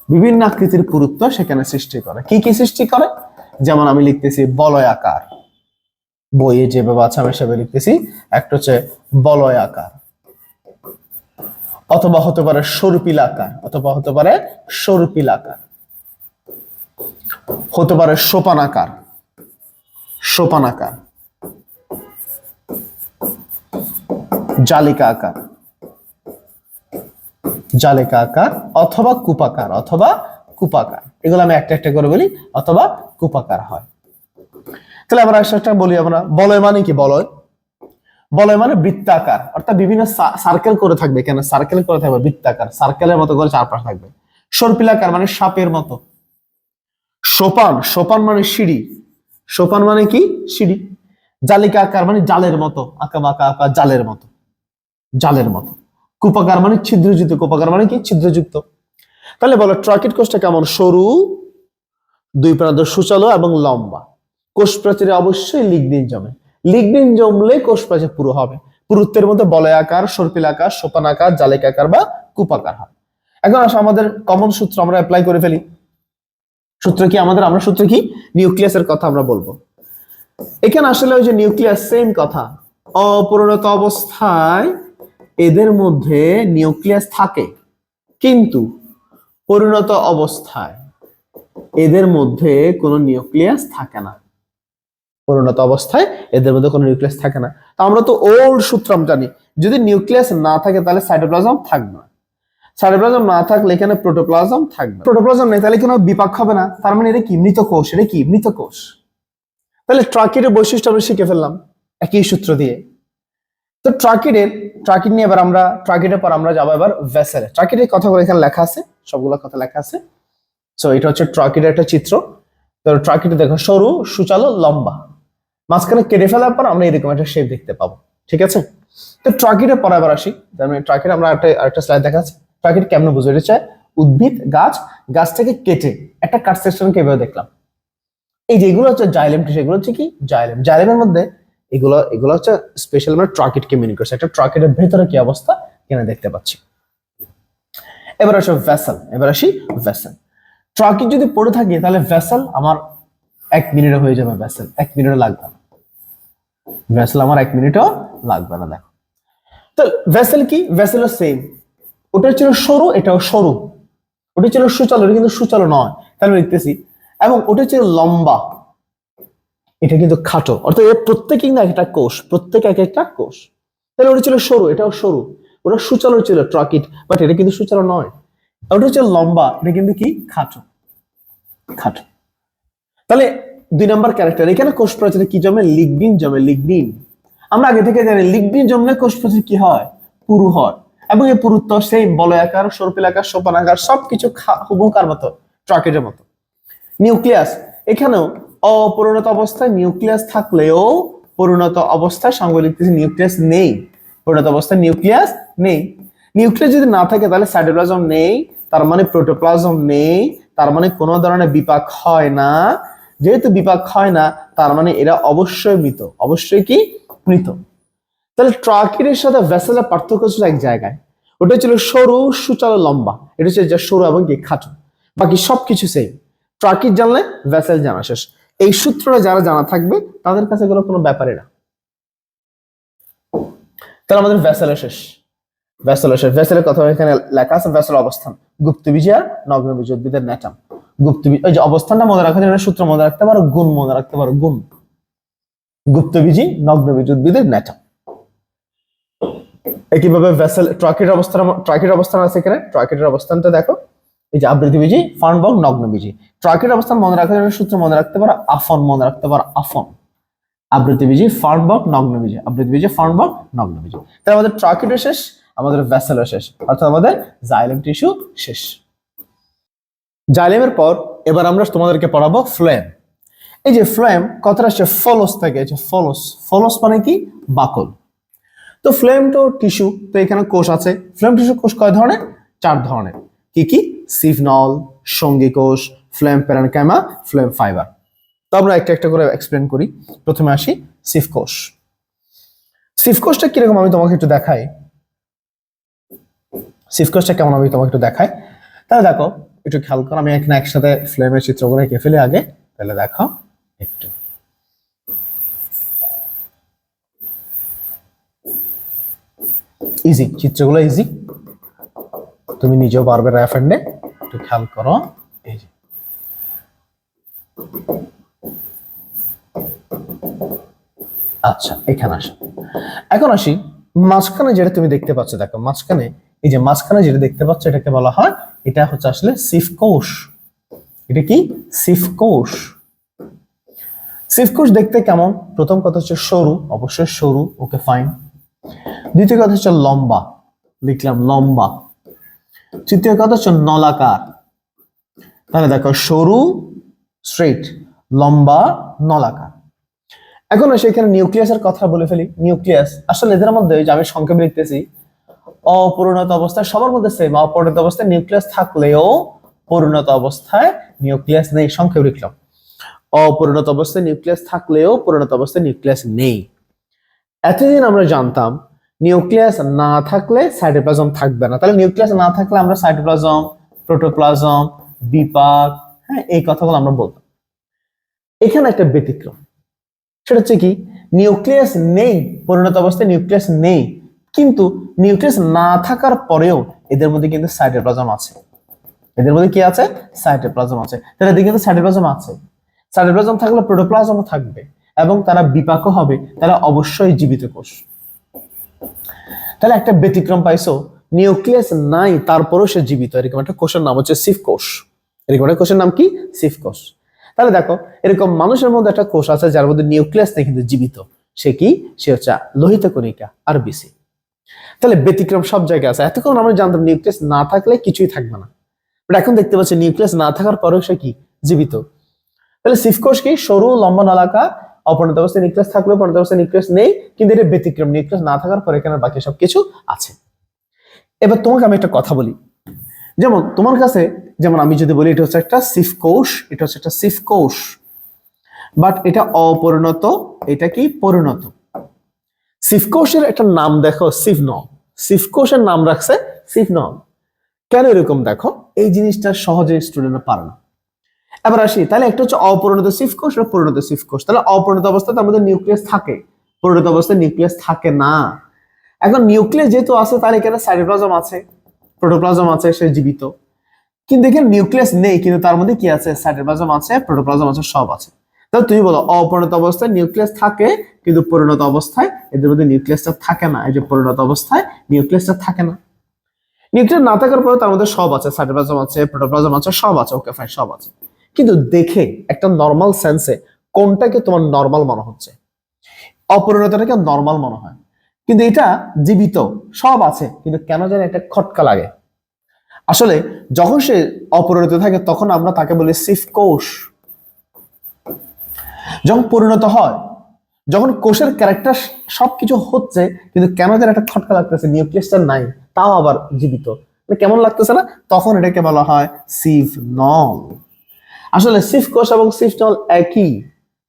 বিভিন্ন আকৃতির পুরুত্ব সেখানে সৃষ্টি করে। কি কি সৃষ্টি করে? যেমন আমি লিখতেছি বলয় আকার, বইয়ে যেভাবে আছে আমি সেভাবে লিখতেছি। একটা হচ্ছে বলয় আকার, অথবা হতে পারে সরুপিল আকার, অথবা হতে পারে সরুপিল আকার, হতে পারে সোপান আকার, সোপান আকার, জালিকা আকার, জালিকা আকার, অথবা কূপাকার, অথবা কূপাকার। এগুলো আমি একটা একটা করে বলি, অথবা কূপাকার হয়। তাহলে আমরা একটা বলি, আমরা বলয় মানে কি? বলয়, বলয় মানে বৃত্তাকার, অর্থাৎ বিভিন্ন সার্কেল করে থাকবে। কেন সার্কেল করে থাকবে? বৃত্তাকার, সার্কেলের মতো করে চারপাশ থাকবে। সর্পিলাকার মানে সাপের মতো। সোপান, সোপান মানে সিঁড়ি, সোপান মানে কি সিঁড়ি, জালিকা আকার মানে জালের মতো, আঁকা বাঁকা আঁকা জালের মতো, জালের মতো। কূপাকার মানে ছিদ্রযুক্ত, কূপাকার মানে কি ছিদ্রযুক্ত। তাহলে বলো ট্রাকিড কোষটা কেমন? সরু, দুই প্রান্ত সুচালো এবং লম্বা। কোষ প্রাচীরে অবশ্যই লিগনিন জমে, লিগনিন জমলে কোষ প্রাচীর পুরো হবে। পুরুত্বের মধ্যে বলয়াকার, সর্পিলাকার, সোপানাকার, জালিকাকার বা কূপাকার হয়। এখন আসো আমাদের কমন সূত্র আমরা অ্যাপ্লাই করে ফেলি। সূত্র কি আমাদের? আমরা সূত্র কি? নিউক্লিয়াসের কথা আমরা বলবো। এখানে আসলে ওই যে নিউক্লিয়াস, সেম কথা। অপরিণত অবস্থায় এদের মধ্যে নিউক্লিয়াস থাকে, কিন্তু পরিণত অবস্থায় এদের মধ্যে কোনো নিউক্লিয়াস থাকে না। পরিণত অবস্থায় এদের মধ্যে কোনো নিউক্লিয়াস থাকে না। তো আমরা তো ওল্ড সূত্র জানি, যদি নিউক্লিয়াস না থাকে তাহলে সাইটোপ্লাজম থাকবে না, সাইটোপ্লাজম না থাকলে এখানে প্রোটোপ্লাজম থাকবে, প্রোটোপ্লাজম নেই তাহলে কোনো বিপাক হবে না। তার মানে এটা কি? মৃত কোষ। এটা কি? মৃত কোষ। তাহলে ট্রাকিডের বৈশিষ্ট্য আমরা শিখে ফেললাম একই সূত্র দিয়ে। তো ট্রাকিড নিয়ে এবার আমরা, ট্রাকিডের পর আমরা যাবো এবার ভেসেলে। ট্রাকিডের কথাগুলো এখানে লেখা আছে, সবগুলো কথা লেখা আছে। সো এটা হচ্ছে ট্রাকিডের একটা চিত্র। তো ট্রাকিডে দেখো সরু, সুচালো, লম্বা, মাঝখানে কেটে ফেলার পর আমরা এরকম একটা শেপ দেখতে পাবো। ঠিক আছে? তো ট্রাকিডের পর এবার আসি। মানে ট্রাকিড আমরা আরেকটা স্লাইড দেখাচ্ছি। ট্রাকিড কেমন বুঝে? এটা উদ্ভিদ, গাছ থেকে কেটে একটা কাট সেকশনকে এভাবে দেখলাম। এই যে এগুলো হচ্ছে জাইলেম টিস্যু, এগুলো হচ্ছে কি জাইলেম। জাইলেমের মধ্যে এগুলো হচ্ছে স্পেশাল, আমরা ট্রাকিডকে মিন করছি। একটা ট্রাকিডের ভেতরে কি অবস্থা এখানে দেখতে পাচ্ছি। এবার আসো ভেসেল। এবার আসি ভেসেল। ট্রাকিড যদি পড়ে থাকে তাহলে ভেসেল আমার 1 মিনিটে হয়ে যাবে। ভেসেল 1 মিনিটও লাগবে না, ভেসেল আমার 1 মিনিটও লাগবে না। দেখো তো ভেসেল কি? ভেসেল সেম, ওটা ছিল সরু, এটাও সরু। ওটা ছিল সুচালো, এটা কিন্তু সুচালো নয়, তাহলে লিখতেছি। এবং ওটা ছিল লম্বা, এটা কিন্তু খাটো। অর্থাৎ এর প্রত্যেকেই না একটা কোষ, প্রত্যেক এক একটা কোষ। তাহলে ওটা ছিল সরু, এটাও সরু। ওটা সুচালো ছিল ট্রাকিড, বাট এটা কিন্তু সুচালো নয়। ওটা হচ্ছে লম্বা, এটা কিন্তু কি খাটো, খাটো। তাহলে 2 নম্বর ক্যারেক্টার, এখানে কোষ প্রাচীরে কি জমে? লিগনিন জমে। লিগনিন আমরা আগে থেকে জানি, লিগনিন জমলে কোষ প্রাচীর কি হয়? পুরু হয়। এবং এই পুরুত্ব সেম, বলয়াকার, সর্পিলাকার, সোপানাকার, সবকিছু হুবহুকার মতো, ট্রাকিডের মতো। নিউক্লিয়াস, এখানেও অপরিণত অবস্থায় নিউক্লিয়াস থাকলেও পরিণত অবস্থায় সঙ্গে লিখতেছি নিউক্লিয়াস নেই। পরিণত অবস্থায় নিউক্লিয়াস নেই। নিউক্লিয়াস যদি না থাকে তাহলে সাইটোপ্লাজম নেই, তার মানে প্রোটোপ্লাজম নেই, তার মানে কোনো ধরনের বিপাক হয় না। যেহেতু বিপাক হয় না, তার মানে এরা অবশ্যই মৃত। অবশ্যই কি? মৃত। তাহলে ট্রাকিডের সাথে ভেসেলের পার্থক্য ছিল এক জায়গায়, ওটা ছিল সরু, সুচালো, লম্বা। এটা হচ্ছে যা সরু এবং কি খাটো, বাকি সবকিছু সেম। ট্রাকিড জানলে ভেসেল জানা শেষ। এই সূত্রটা যারা জানা থাকবে তাদের কাছে এগুলো কোনো ব্যাপারই না। তাহলে আমাদের ভেসেলের শেষ। ভেসেলের কথা এখানে লেখা আছে। ভেসেল অবস্থান, গুপ্তবীজি আর নগ্নবীজি উদ্ভিদের ন্যাটাম। গুপ্তবীজ, ওই যে অবস্থানটা মনে রাখার জন্য সূত্র মনে রাখতে পারো, গুণ মনে রাখতে পারো, গুণ। গুপ্তবীজি, নগ্নবীজি উদ্ভিদের ন্যাটাম। একইভাবে ভেসেল ট্রাকিড অবস্থান আছে এখানে। ট্রাকিডের অবস্থানটা দেখো, এই যে আবৃতবীজি, ফার্নবর্গ, নগ্নবীজি। ট্রাকিড অবস্থান মনে রাখার জন্য সূত্র মনে রাখতে পারো, আফন মনে রাখতে পারো, আফন। আবৃতবীজি, ফার্নবর্গ, নগ্নবীজি, আবৃতবীজি, ফার্নবর্গ, নগ্নবীজি। তাহলে আমাদের ট্রাকিডও শেষ, আমাদের ভেসেলও শেষ, অর্থাৎ আমাদের জাইলেম টিস্যু শেষ। জাইলেমের পর এবার আমরা তোমাদেরকে পড়াবো ফ্লেম। এই যে ফ্লেম কথাটা আসছে ফলস থেকে। ফলস, ফলস মানে কি? বাকল। তো ফ্লেম তো টিস্যু, তো এখানে কোষ আছে। ফ্লেম টিস্যু কোষ কয় ধরনের? 4 ধরনের। কি কি? সিভনল, সঙ্গী কোষ, ফ্লেম প্যারেনকাইমা, ফ্লেম ফাইবার। তো আমরা একটা একটা করে এক্সপ্লেন করি। প্রথমে আসি সিভ কোষ। সিভ কোষটা কিরকম আমি তোমাকে একটু দেখাই। সিভ কোষটা কেমন আমি তোমাকে একটু দেখাই। তাহলে দেখো, একটু খেয়াল করো, আমি এখানে একসাথে ফ্লেমের চিত্রগুলো এঁকে ফেলি আগে। তাহলে দেখো একটু, ইজি, চিত্রগুলো ইজি, তুমি নিজেও পারবে র্যাফ হ্যান্ডে। একটু খেয়াল করো, এই যে আচ্ছা এখানে আসো। এখন আসি মাঝখানে যেটা তুমি দেখতে পাচ্ছ। দেখো মাঝখানে, এই যে মাঝখানে যেটা দেখতে পাচ্ছ এটাকে বলা হয়, এটা হচ্ছে আসলে সিভ কোষ। এটা কি? সিভ কোষ। সিভ কোষ দেখতে কেমন? প্রথম কথা হচ্ছে সরু, অবশ্যই সরু, ওকে ফাইন। দ্বিতীয় কথা হচ্ছে লম্বা, লিখলাম লম্বা। তৃতীয় কথা হচ্ছে নলাকার। তাহলে দেখো সরু, স্ট্রেট, লম্বা নলাকার। এখন সেখানে নিউক্লিয়াসের কথা বলে ফেলি। নিউক্লিয়াস আসলে এদের মধ্যে যে আমি সংক্ষেপে লিখতেছি, অপরিণত অবস্থায় সবার মধ্যে সেম, অপরিণত অবস্থায় নিউক্লিয়াস থাকলেও পরিণত অবস্থায় নিউক্লিয়াস নেই। সংক্ষেপে লিখলাম, অপরিণত অবস্থায় নিউক্লিয়াস থাকলেও পরিণত অবস্থায় নিউক্লিয়াস নেই। এতদিন আমরা জানতাম নিউক্লিয়াস না থাকলে সাইটোপ্লাজম থাকবে না। তাহলে নিউক্লিয়াস না থাকলে আমরা সাইটোপ্লাজম, প্রোটোপ্লাজম, বিপাক, হ্যাঁ, এই কথাগুলো আমরা বলতাম। এখানে একটা ব্যতিক্রম, সেটা হচ্ছে কি, নিউক্লিয়াস নেই, পরিণত অবস্থায় নিউক্লিয়াস নেই, কিন্তু নিউক্লিয়াস না থাকার পরেও এদের মধ্যে কিন্তু সাইটোপ্লাজম আছে। এদের মধ্যে কি আছে? সাইটোপ্লাজম আছে। তাহলে এদের কিন্তু সাইটোপ্লাজম আছে। সাইটোপ্লাজম থাকলে প্রোটোপ্লাজমও থাকবে এবং তারা বিপাকও হবে, তারা অবশ্যই জীবিত কোষ। তাহলে একটা ব্যতিক্রম পাইছো, নিউক্লিয়াস নাই তারপরও সে জীবিত। এরকম একটা কোষের নাম হচ্ছে সিভ কোষ। এরকম একটা কোষের নাম কি? সিভ কোষ। তাহলে দেখো, এরকম মানুষের মধ্যে একটা কোষ আছে যার মধ্যে নিউক্লিয়াস নেই কিন্তু জীবিত। সে কি? সে হচ্ছে লোহিত কণিকা, আরবিসি। তাহলে ব্যতিক্রম সব জায়গায় আছে। এতক্ষণ আমরা জানতাম নিউক্লিয়াস না থাকলে কিছুই থাকবে না, বাট এখন দেখতে পাচ্ছি নিউক্লিয়াস না থাকার পরেও সে কি? জীবিত। তাহলে সিভ কোষ কি? সরু লম্বা নলাকার, অপরিণত অবস্থায় নিউক্লিয়াস থাকলেও পরিণত অবস্থায় নিউক্লিয়াস নেই, কিন্তু এটা ব্যতিক্রম, নিউক্লিয়াস না থাকার পরে এখানে বাকি সবকিছু আছে। এবার তোমাকে আমি একটা কথা বলি, যেমন তোমার কাছে, যেমন আমি যদি বলি এটা হচ্ছে একটা সিভ কোষ, এটা হচ্ছে একটা সিভ কোষ, বাট এটা অপরিণত, এটা কি? পরিণত। সিভ কোষের একটা নাম দেখো, সিভনল। সিভ কোষের নাম রাখছে সিভনল। কেন এরকম? দেখো, এই জিনিসটা সহজে স্টুডেন্টরা পারে না। এবার আসি, তাহলে একটা হচ্ছে অপরিণত সিভ কোষ আর পরিণত সিভ কোষ। তাহলে অপরিণত অবস্থায় তার মধ্যে নিউক্লিয়াস থাকে, পরিণত অবস্থায় নিউক্লিয়াস থাকে না। এখন নিউক্লিয়াস যেহেতু আছে, তাহলে এখানে সাইটোপ্লাজম আছে, প্রোটোপ্লাজম আছে, সে জীবিত। কিন্তু এখানে নিউক্লিয়াস নেই, কিন্তু তার মধ্যে কি আছে? সাইটোপ্লাজম আছে, প্রোটোপ্লাজম আছে, সব আছে। তাহলে তুমি বলো, অপরিণত অবস্থায় নিউক্লিয়াস থাকে, কিন্তু পরিণত অবস্থায় এদের মধ্যে নিউক্লিয়াসটা থাকে না। এই যে পরিণত অবস্থায় নিউক্লিয়াসটা থাকে না। নিউক্লিয়াস না থাকার পরে তার মধ্যে সব আছে, সাইটোপ্লাজম আছে, প্রোটোপ্লাজম আছে, সব আছে, ওকে ফাইন, সব আছে। কিন্তু দেখে একটা নর্মাল সেন্সে কোনটাকে তোমার নর্মাল মনে হচ্ছে? অপরিণতটাকে নর্মাল মনে হয়, কিন্তু এটা জীবিত, সব আছে, কিন্তু কেন জানি একটা খটকা লাগে। আসলে যখন সে অপরিণত থাকে তখন আমরা তাকে বলি সিভ কোষ। যখন পরিণত হয়, যখন কোষের ক্যারেক্টার সবকিছু হচ্ছে, কিন্তু কেন যেন একটা খটকা লাগতেছে, নিউক্লিয়াসটা নাই, তাও আবার জীবিত, কেমন লাগতেছে না? তখন এটাকে বলা হয় সিভ নল। আসলে সিভ কোষ এবং সিভ নল একই।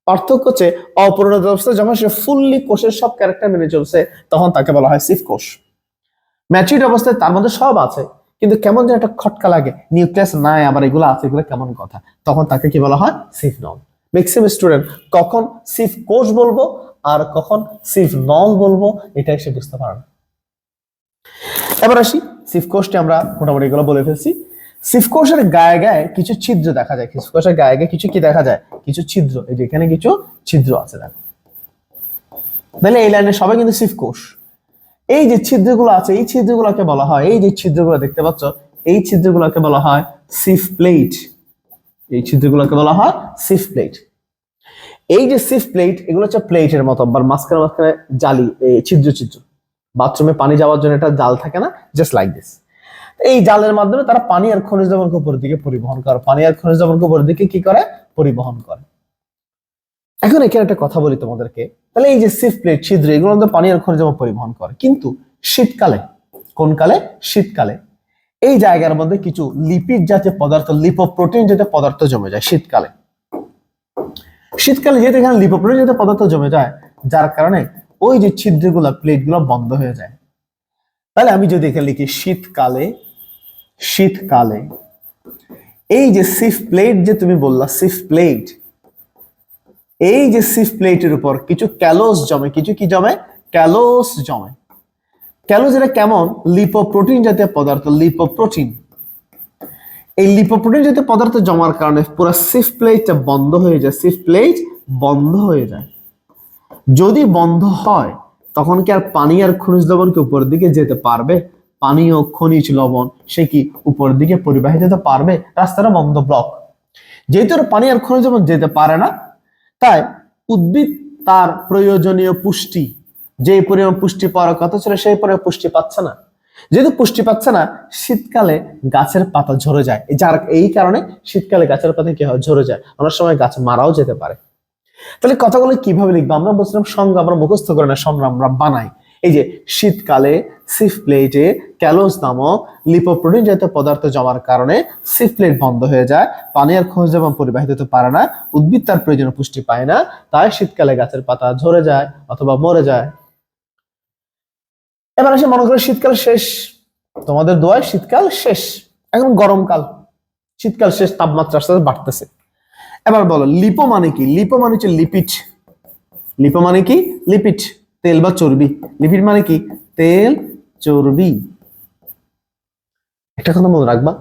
পার্থক্য হচ্ছে অপরিণত অবস্থায় যখন সে ফুললি কোষের সব ক্যারেক্টার মেনে চলছে, তখন তাকে বলা হয় সিভ কোষ। ম্যাচুরিড অবস্থায় তার মধ্যে সব আছে, কিন্তু কেমন যেন একটা খটকা লাগে, নিউক্লিয়াস নাই, আবার এগুলো আছে, এগুলো কেমন কথা, তখন তাকে কি বলা হয়? সিভ নল। ম্যাক্সিমাম স্টুডেন্ট কখন সিভ কোষ বলবো আর কখন সিভ নল বলবো এটাই সে বুঝতে পারে না। এবার আসি, সিভ কোষটি আমরা মোটামুটি এগুলো বলে ফেলছি। সিভ কোষের গায়ে গায়ে কিছু ছিদ্র দেখা যায়। সিভ কোষের গায়ে গায়ে কিছু কি দেখা যায়? কিছু ছিদ্র। এই যে এখানে কিছু ছিদ্র আছে, দেখো। তাহলে এই লাইনে সবাই কিন্তু সিভ কোষ। এই যে ছিদ্রগুলো আছে, এই ছিদ্রগুলোকে বলা হয়, এই যে ছিদ্রগুলো দেখতে পাচ্ছ, এই ছিদ্রগুলোকে বলা হয় সিভ প্লেট। এই ছিদ্রগুলোকে বলা হয় সিভ প্লেট। এই যে সিভ প্লেট, এগুলো হচ্ছে প্লেটের মতো, বা মাঝখানে মাঝখানে জালি, ছিদ্র ছিদ্র। বাথরুমে পানি যাওয়ার জন্য একটা জাল থাকে না, জাস্ট লাইক দিস। এই জালের মাধ্যমে তারা পানি আর খনিজ দ্রবণকে উপরের দিকে পরিবহন করে, পানি আর খনিজ দ্রবণকে উপরের দিকে কি করে? পরিবহন করে। এখন এখানে একটা কথা বলি তোমাদেরকে, তাহলে এই যে সিভ প্লেট, ছিদ্র, এগুলো মধ্যে পানি আর খনিজ দ্রবণ পরিবহন করে, কিন্তু শীতকালে, কোন কালে? শীতকালে এই জায়গার মধ্যে কিছু লিপিড জাতীয় পদার্থ, লিপোপ্রোটিন জাতীয় পদার্থ জমে যায় শীতকালে। শীতকালে যেহেতু এখানে লিপোপ্রোটিন জাতীয় পদার্থ জমে যায়, যার কারণে ওই যে ছিদ্রগুলো, প্লেটগুলো বন্ধ হয়ে যায়। তাহলে আমি যদি এখানে লিখি শীতকালে, শীতকালে এই যে সিভ প্লেট যে তুমি বললা, সিভ প্লেট, এই যে সিভ প্লেটের উপর কিছু ক্যালোস জমে, কিছু কি জমে? ক্যালোস জমে। ক্যালোস এটা কেমন? লিপোপ্রোটিন জাতীয় পদার্থ, লিপোপ্রোটিন। এই লিপোপ্রোটিন জাতীয় পদার্থ জমার কারণে পুরো সিভ প্লেটটা বন্ধ হয়ে যায়, সিভ প্লেট বন্ধ হয়ে যায়। যদি বন্ধ হয় তখন কি আর পানি আর খনিজ লবণ কি উপরের দিকে যেতে পারবে? পানি ও খনিজ লবণ সে কি উপরের দিকে পরিবাহিত হতে পারবে? রাস্তাটা বন্ধ, ব্লক। যেহেতু পানি আর খনিজ লবণ যেতে পারে না, তাই উদ্ভিদ তার প্রয়োজনীয় পুষ্টি, যে পরিমাণ পুষ্টি পাওয়ার কথা ছিল সেই পরিমাণ পুষ্টি পাচ্ছে না। যেহেতু পুষ্টি পাচ্ছে না, শীতকালে গাছের পাতা ঝরে যায়। এই কারণে শীতকালে গাছের পাতা কি হয়, ঝরে যায়। অনেক সময় গাছ মারাও যেতে পারে। তাহলে কথাগুলো কিভাবে লিখবো? আমরা বলছিলাম সংজ্ঞা আমরা মুখস্থ করে না, সংজ্ঞা আমরা বানাই। এই যে শীতকালে সিফ প্লেটে ক্যালোজ নামক লিপোপ্রোটিন জাতীয় পদার্থ জমার কারণে সিফ প্লেট বন্ধ হয়ে যায়, পানি আর খনিজ লবণ পরিবাহিত হতে পারে না, উদ্ভিদ তার প্রয়োজনীয় পুষ্টি পায় না, তাই শীতকালে গাছের পাতা ঝরে যায় অথবা মরে যায়। এবার আসে, মনে করো শীতকাল শেষ, তোমাদের দোয়ায় শীতকাল শেষ, এখন গরমকাল, শীতকাল শেষ, তাপমাত্রা আস্তে আস্তে বাড়তেছে। এবার বলো লিপো মানে কি? লিপো মানে হচ্ছে লিপিড। লিপো মানে কি? লিপিড, তেল বা চর্বি। লিপিড মানে কি? তেল, চর্বি। একটা কথা মনে রাখবা,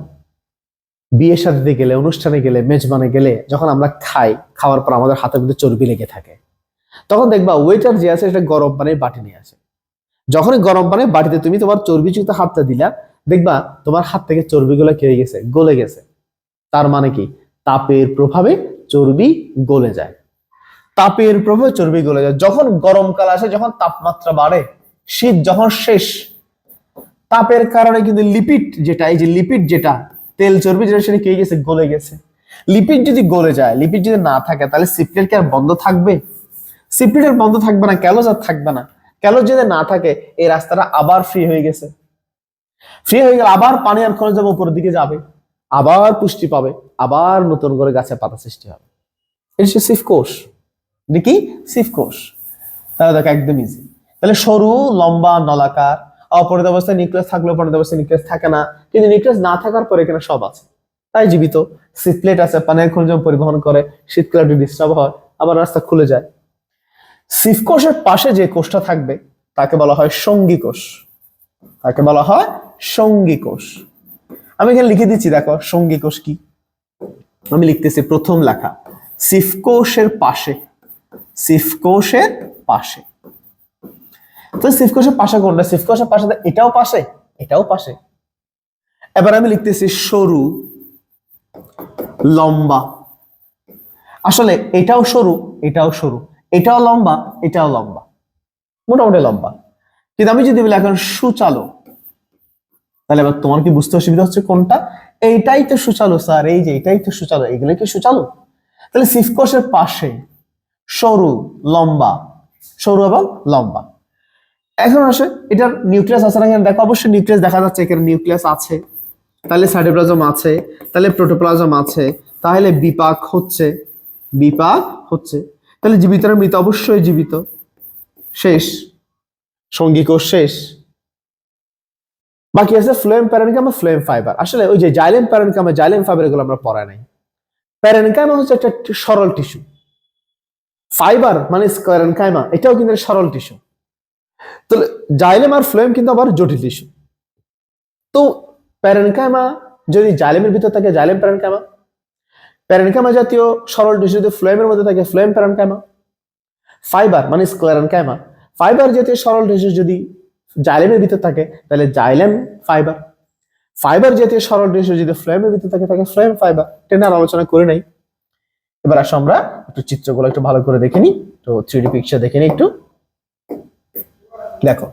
বিয়ে শাদীতে গেলে, অনুষ্ঠানে গেলে, মেজবানে গেলে, যখন আমরা খাই, খাওয়ার পর আমাদের হাতের মধ্যে চর্বি লেগে থাকে, তখন দেখবা ওয়েটার যে আছে সেটা গরম পানির বাটি নিয়ে আসে। যখনই গরম পানির বাটিতে তুমি তোমার চর্বিযুক্ত হাতটা দিলা, দেখবা তোমার হাত থেকে চর্বিগুলো কেড়ে গেছে, গলে গেছে। তার মানে কি? তাপের প্রভাবে চর্বি গলে যায়। তাপের প্রভাবে চর্বি গলে যায়। যখন গরমকাল আসে, যখন তাপমাত্রা বাড়ে, শীত যখন শেষ, তাপের কারণে কিন্তু লিপিড যেটা, এই যে লিপিড যেটা তেল চর্বি যেটা, সেটা কে গেছে, গলে গেছে। লিপিড যদি গলে যায়, লিপিড যদি না থাকে, তাহলে সিপ্লেট কি আর বন্ধ থাকবে? সিপ্লেট আর বন্ধ থাকবে না, ক্যালোজ আর থাকবে না। ক্যালোজ যদি না থাকে, এই রাস্তাটা আবার ফ্রি হয়ে গেছে। ফ্রি হয়ে গেলে আবার পানি আর খনিজ লবণ উপরের দিকে যাবে, আবার পুষ্টি পাবে, আবার নতুন করে গাছের পাতা সৃষ্টি হবে। এটা হচ্ছে সিফ কোষ। কি? সিফ কোষ। তাহলে দেখো একদম ইজি। তাহলে সরু, লম্বা, নলাকার, অপরিণত অবস্থায় নিউক্লিয়াস থাকলেও পরিণত অবস্থায় নিউক্লিয়াস থাকে না, কিন্তু নিউক্লিয়াস না থাকার পরে এখানে সব আছে, তাই জীবিত। সিপ্লেট আছে, পানির খনিজ পরিবহন করে, শীতকালে একটু ডিস্টার্ব হয়, আবার রাস্তা খুলে যায়। সিফ কোষের পাশে যে কোষটা থাকবে তাকে বলা হয় সঙ্গী কোষ। তাকে বলা হয় সঙ্গী কোষ। আমি এখানে লিখে দিচ্ছি, দেখো সঙ্গী কোষ কি। আমি লিখতেছি প্রথম লেখা, সিফ কোষের পাশে। সিফ কোষের পাশে। তো সিফ কোষের পাশে কোনটা? সিফ কোষের পাশে এটাও পাশে, এটাও পাশে। এবার আমি লিখতেছি সরু, লম্বা। আসলে এটাও সরু, এটাও সরু, এটাও লম্বা, এটাও লম্বা, মোটামুটি লম্বা। কিন্তু আমি যদি বলি এখন সুচালো, তাহলে এবার তোমার কি বুঝতে অসুবিধা হচ্ছে কোনটা? এইটাই তো সুচালো স্যার, এই যে এটাই তো সুচালো, এগুলো কি সুচালো? তাহলে সিফ কোষের পাশে সরু, লম্বা, সরু এবং লম্বা। এখন আসে, এটার নিউক্লিয়াস আছে না? এখানে দেখো অবশ্যই নিউক্লিয়াস দেখা যাচ্ছে, এখানে নিউক্লিয়াস আছে, তাহলে সাইটোপ্লাজম আছে, তাহলে প্রোটোপ্লাজম আছে, তাহলে বিপাক হচ্ছে, বিপাক হচ্ছে। তাহলে জীবিত আর মৃত? অবশ্যই জীবিত। শেষ, সঙ্গী কোষ শেষ। বাকি আছে ফ্লোয়েম প্যারেনকাইমা, ফ্লোয়েম ফাইবার। আসলে ওই যে জাইলেম প্যারেনকাইমা, জাইলেম ফাইবার, এগুলো আমরা পড়াই নাই। প্যারেনকাইমা হচ্ছে একটা সরল টিস্যু, ফাইবার মানে স্কয়ারেনকাইমা, এটাও কিন্তু সরল টিস্যু। তাহলে জাইলেম আর ফ্লোয়েম কিন্তু আবার জটিল টিস্যু। তো প্যারেনকাইমা যদি জাইলেমের ভিতর থাকে, জাইলেম প্যারেনকাইমা। প্যারেনকাইমা জাতীয় সরল টিস্যু যদি ফ্লোয়েমের মধ্যে থাকে, ফ্লোয়েম প্যারেনকাইমা। ফাইবার মানে স্কয়ারেনকাইমা, ফাইবার জাতীয় সরল টিস্যু যদি জাইলেমের ভিতর থাকে, তাহলে জাইলেম ফাইবার। ফাইবার জাতীয় সরল টিস্যু যদি ফ্লোয়েমের ভিতর থাকে, থাকে ফ্লোয়েম ফাইবার। এটা আর আলোচনা করে নাই। এবার আসো আমরা একটু চিত্রগুলো একটু ভালো করে দেখে নিই, তো 3D পিকচার দেখে নিই একটু। দেখো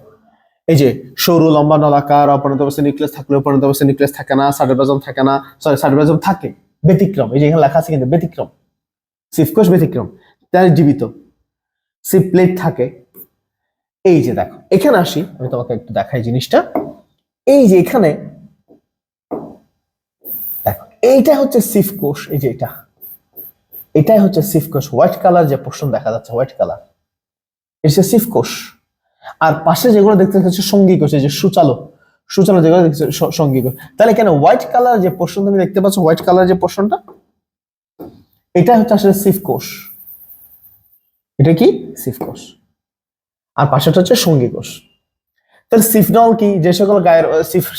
এই যে সরু, লম্বা, নলাকার, অপরিণত অবস্থায় নিউক্লিয়াস থাকলেও পরিণত অবস্থায় নিউক্লিয়াস থাকে না, সাইটোপ্লাজম থাকে না, সরি সাইটোপ্লাজম থাকে, ব্যতিক্রম। এই যে এখানে লেখা আছে কিন্তু ব্যতিক্রম, সিফ কোষ ব্যতিক্রম, তাই জীবিত। সিফ প্লেট থাকে। এই যে দেখো এখানে আসি, আমি তোমাকে একটু দেখাই জিনিসটা। এই যে এখানে দেখো, এইটা হচ্ছে সিফ কোষ। এই যে এটা, এটাই হচ্ছে সিফ কোষ। হোয়াইট কালার যে পোর্শন দেখা যাচ্ছে, হোয়াইট কালার, এটা সিফ কোষ। আর পাশে যেগুলো দেখতে হচ্ছে সঙ্গী কোষ, এই যে সুচালো, সুচালো যেগুলো দেখছে সঙ্গী কোষ। তাহলে এখানে হোয়াইট কালার যে পোর্শন তুমি দেখতে পাচ্ছ, হোয়াইট কালার যে পোর্শনটা, এটা হচ্ছে আসলে সিফ কোষ। এটা কি? সিফ কোষ। আর পাশেটা হচ্ছে সঙ্গী কোষ। তাহলে সিফনল কি? যে সকল গায়ের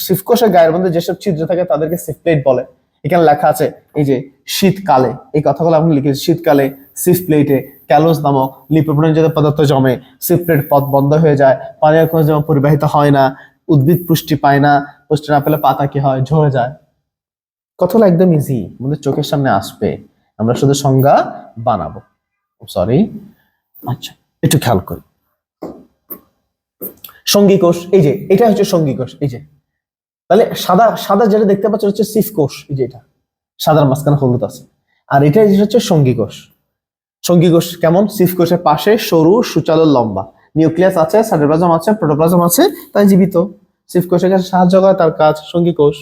সিফ কোষের গায়ের মধ্যে যেসব ছিদ্র থাকে তাদেরকে সিফ প্লেট বলে। এখানে লেখা আছে এই যে শীতকালে, এই কথাগুলো আমি লিখেছি, শীতকালে সিফ প্লেটে ক্যালোজ নামক লিপোপ্রোটিন জাতীয় পদার্থ জমে, সিফ প্লেট পথ বন্ধ হয়ে যায়, পানি আর খনিজ পরিবাহিত হয় না, উদ্ভিদ পুষ্টি পায় না, পুষ্টি না পেলে পাতা কি হয়, ঝরে যায়। কথাগুলো একদম ইজি, আমাদের চোখের সামনে আসবে, আমরা শুধু সংজ্ঞা বানাবো। সরি, আচ্ছা একটু খেয়াল করি। সঙ্গী কোষ, এই যে এটা হচ্ছে সঙ্গী কোষ। এই যে তাহলে সাদা সাদা যেটা দেখতে পাচ্ছ হচ্ছে সিফ কোষ, এই যে এটা সাদার মাঝখানে হলুদ আছে, আর এটা হচ্ছে সঙ্গী কোষ। সঙ্গী কোষ কেমন? সিফ কোষের পাশে সরু সুচালো লম্বা, নিউক্লিয়াস আছে, সাইটোপ্লাজম আছে, প্রোটোপ্লাজম আছে, তাই জীবিত। সিফ কোষের কাছে সাহায্য করে তার কাজ সঙ্গী কোষ।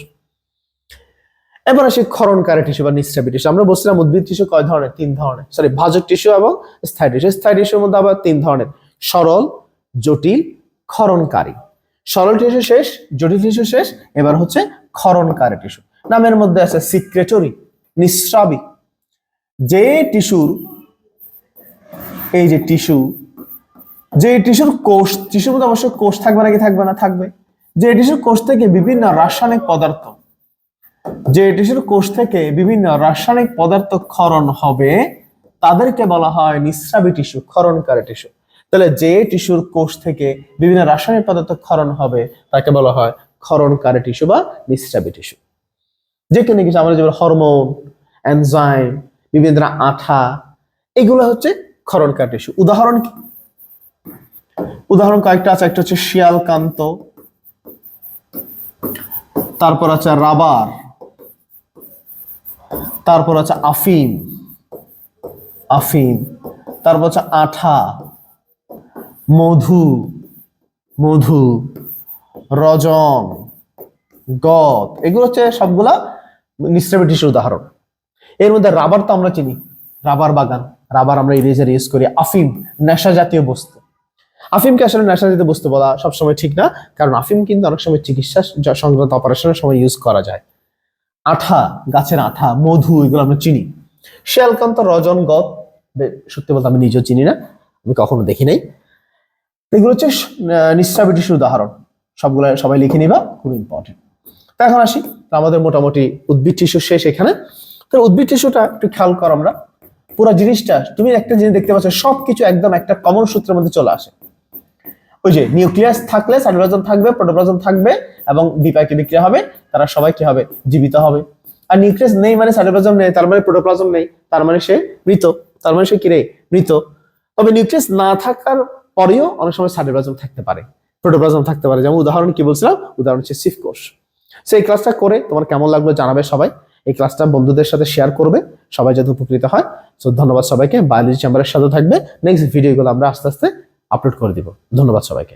এবার আসি ক্ষরণকারী টিস্যু বা নিঃস্রাবী টিস্যু। আমরা বলছিলাম উদ্ভিদ টিস্যু কয় ধরনের? 3 ধরনের, সরি ভাজক টিস্যু এবং স্থায়ী টিস্যু। স্থায়ী টিস্যুর মধ্যে আবার 3 ধরনের, সরল, জটিল, ক্ষরণকারী। সরল টিস্যু শেষ, জটিল টিস্যু শেষ, এবার হচ্ছে ক্ষরণকারী টিস্যু। নামের মধ্যে আছে সিক্রেটরি, নিঃস্রাবী। যে টিস্যুর, এই যে টিস্যু, যে টিস্যুর কোষ, টিস্যুর মধ্যে অবশ্যই কোষ থাকবে নাকি থাকবে না? থাকবে। যে টিস্যুর কোষ থেকে বিভিন্ন রাসায়নিক পদার্থ, যে টিস্যুর কোষ থেকে বিভিন্ন রাসায়নিক পদার্থ ক্ষরণ হবে তাদেরকে বলা হয় নিঃস্রাবী টিস্যু, ক্ষরণকারী টিস্যু। তাহলে যে টিস্যুর কোষ থেকে বিভিন্ন রাসায়নিক পদার্থ ক্ষরণ হবে তাকে বলা হয় ক্ষরণকারী টিস্যু বা নিঃস্রাবী টিস্যু। যে কোনো কিছু আমরা যেমন হরমোন, এনজাইম, বিভিন্ন আঠা, এগুলো হচ্ছে ক্ষরণকারী টিস্যু। উদাহরণ কি? উদাহরণ কয়েকটা আছে, একটা হচ্ছে শিয়ালকান্ত, তারপর আছে রাবার, তারপর আছে আফিম, আফিম, তারপর হচ্ছে আঠা, মধু, মধু, রজন, গদ, এগুলো হচ্ছে সবগুলা নিঃস্রাবী টিস্যুর উদাহরণ। এর মধ্যে রাবার তো আমরা চিনি, রাবার বাগান, রাবার আমরা ইরেজার ইউজ করি। আফিম নেশা জাতীয় বস্তু। আফিমকে আসলে নেশা জাতীয় বস্তু বলা সবসময় ঠিক না, কারণ আফিম কিন্তু অনেক সময় চিকিৎসা সংক্রান্ত অপারেশনের সময় ইউজ করা যায়। আঠা, গাছের আঠা, মধু, এগুলো আমরা চিনি। শিয়ালকান্ত, রজন, গদ, সত্যি বলতে আমি নিজেও চিনি না, আমি কখনো দেখি নাই। এগুলো হচ্ছে নিঃস্রাবী টিস্যুর উদাহরণ। সবগুলো সবাই লিখে নিবা, খুব ইম্পর্টেন্ট। তো এখন আসি, আমাদের মোটামুটি উদ্ভিদ টিস্যু শেষ এখানে। তো উদ্ভিদ টিস্যুটা একটু খেয়াল করো, আমরা পুরো জিনিসটা, তুমি একটা জিনিস দেখতে পাচ্ছ, সবকিছু একদম একটা কমন সূত্রের মধ্যে চলে আসে। ওই যে নিউক্লিয়াস থাকলে সাইটোপ্লাজম থাকবে, প্রোটোপ্লাজম থাকবে এবং বিপাকে বিক্রিয়া হবে, তারা সবাই কি হবে? জীবিত হবে। আর নিউক্লিয়াস নেই মানে সাইটোপ্লাজম নেই, তার মানে প্রোটোপ্লাজম নেই, তার মানে সে মৃত, তার মানে সে কি রে? মৃত। তবে নিউক্লিয়াস না থাকার পরেও অনেক সময় সাইটোপ্লাজম থাকতে পারে, প্রোটোপ্লাজম থাকতে পারে। যেমন উদাহরণ কি বলছিলাম? উদাহরণ হচ্ছে সিফ কোষ। সেই ক্লাসটা করে তোমার কেমন লাগলো জানাবে সবাই। এই ক্লাসটা বন্ধুদের সাথে শেয়ার করবে, সবাই যাতে উপকৃত হয়। সো ধন্যবাদ সবাইকে। বায়োলজি চেম্বারের সাথে থাকবে, নেক্সট ভিডিওগুলো আমরা আস্তে আস্তে আপলোড করে দিব। ধন্যবাদ সবাইকে।